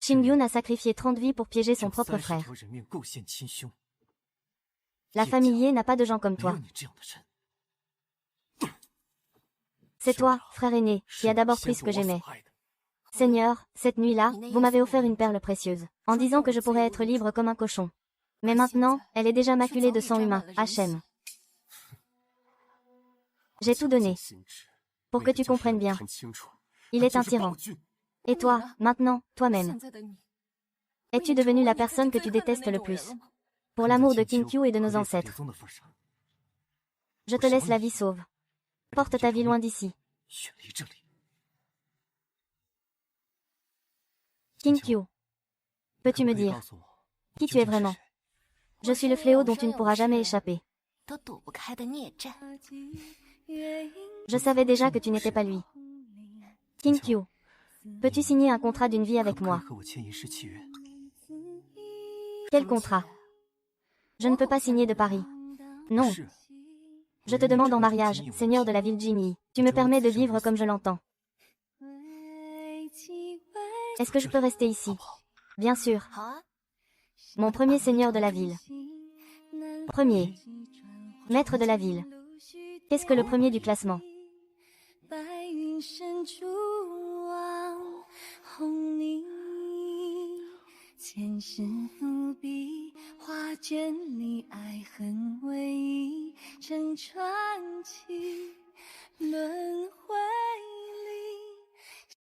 Shingyun a sacrifié 30 vies pour piéger son propre frère. La famille Ye n'a pas de gens comme toi. C'est toi, frère aîné, qui a d'abord pris ce que j'aimais. Seigneur, cette nuit-là, vous m'avez offert une perle précieuse, en disant que je pourrais être libre comme un cochon. Mais maintenant, elle est déjà maculée de sang humain, Hachem. J'ai tout donné. Pour que tu comprennes bien. Il est un tyran. Et toi, maintenant, toi-même. Es-tu devenu la personne que tu détestes le plus? Pour l'amour de Qinkyu et de nos ancêtres. Je te laisse la vie sauve. Porte ta vie loin d'ici. Qinkyu. Peux-tu me dire qui tu es vraiment? Je suis le fléau dont tu ne pourras jamais échapper. Je savais déjà que tu n'étais pas lui. Qinkyu. Peux-tu signer un contrat d'une vie avec moi? Quel contrat? Je ne peux pas signer de pari. Non. Je te demande en mariage, seigneur de la ville Jinyi. Tu me permets de vivre comme je l'entends. Est-ce que je peux rester ici? Bien sûr. Mon premier seigneur de la ville. Premier. Maître de la ville. Qu'est-ce que le premier du classement?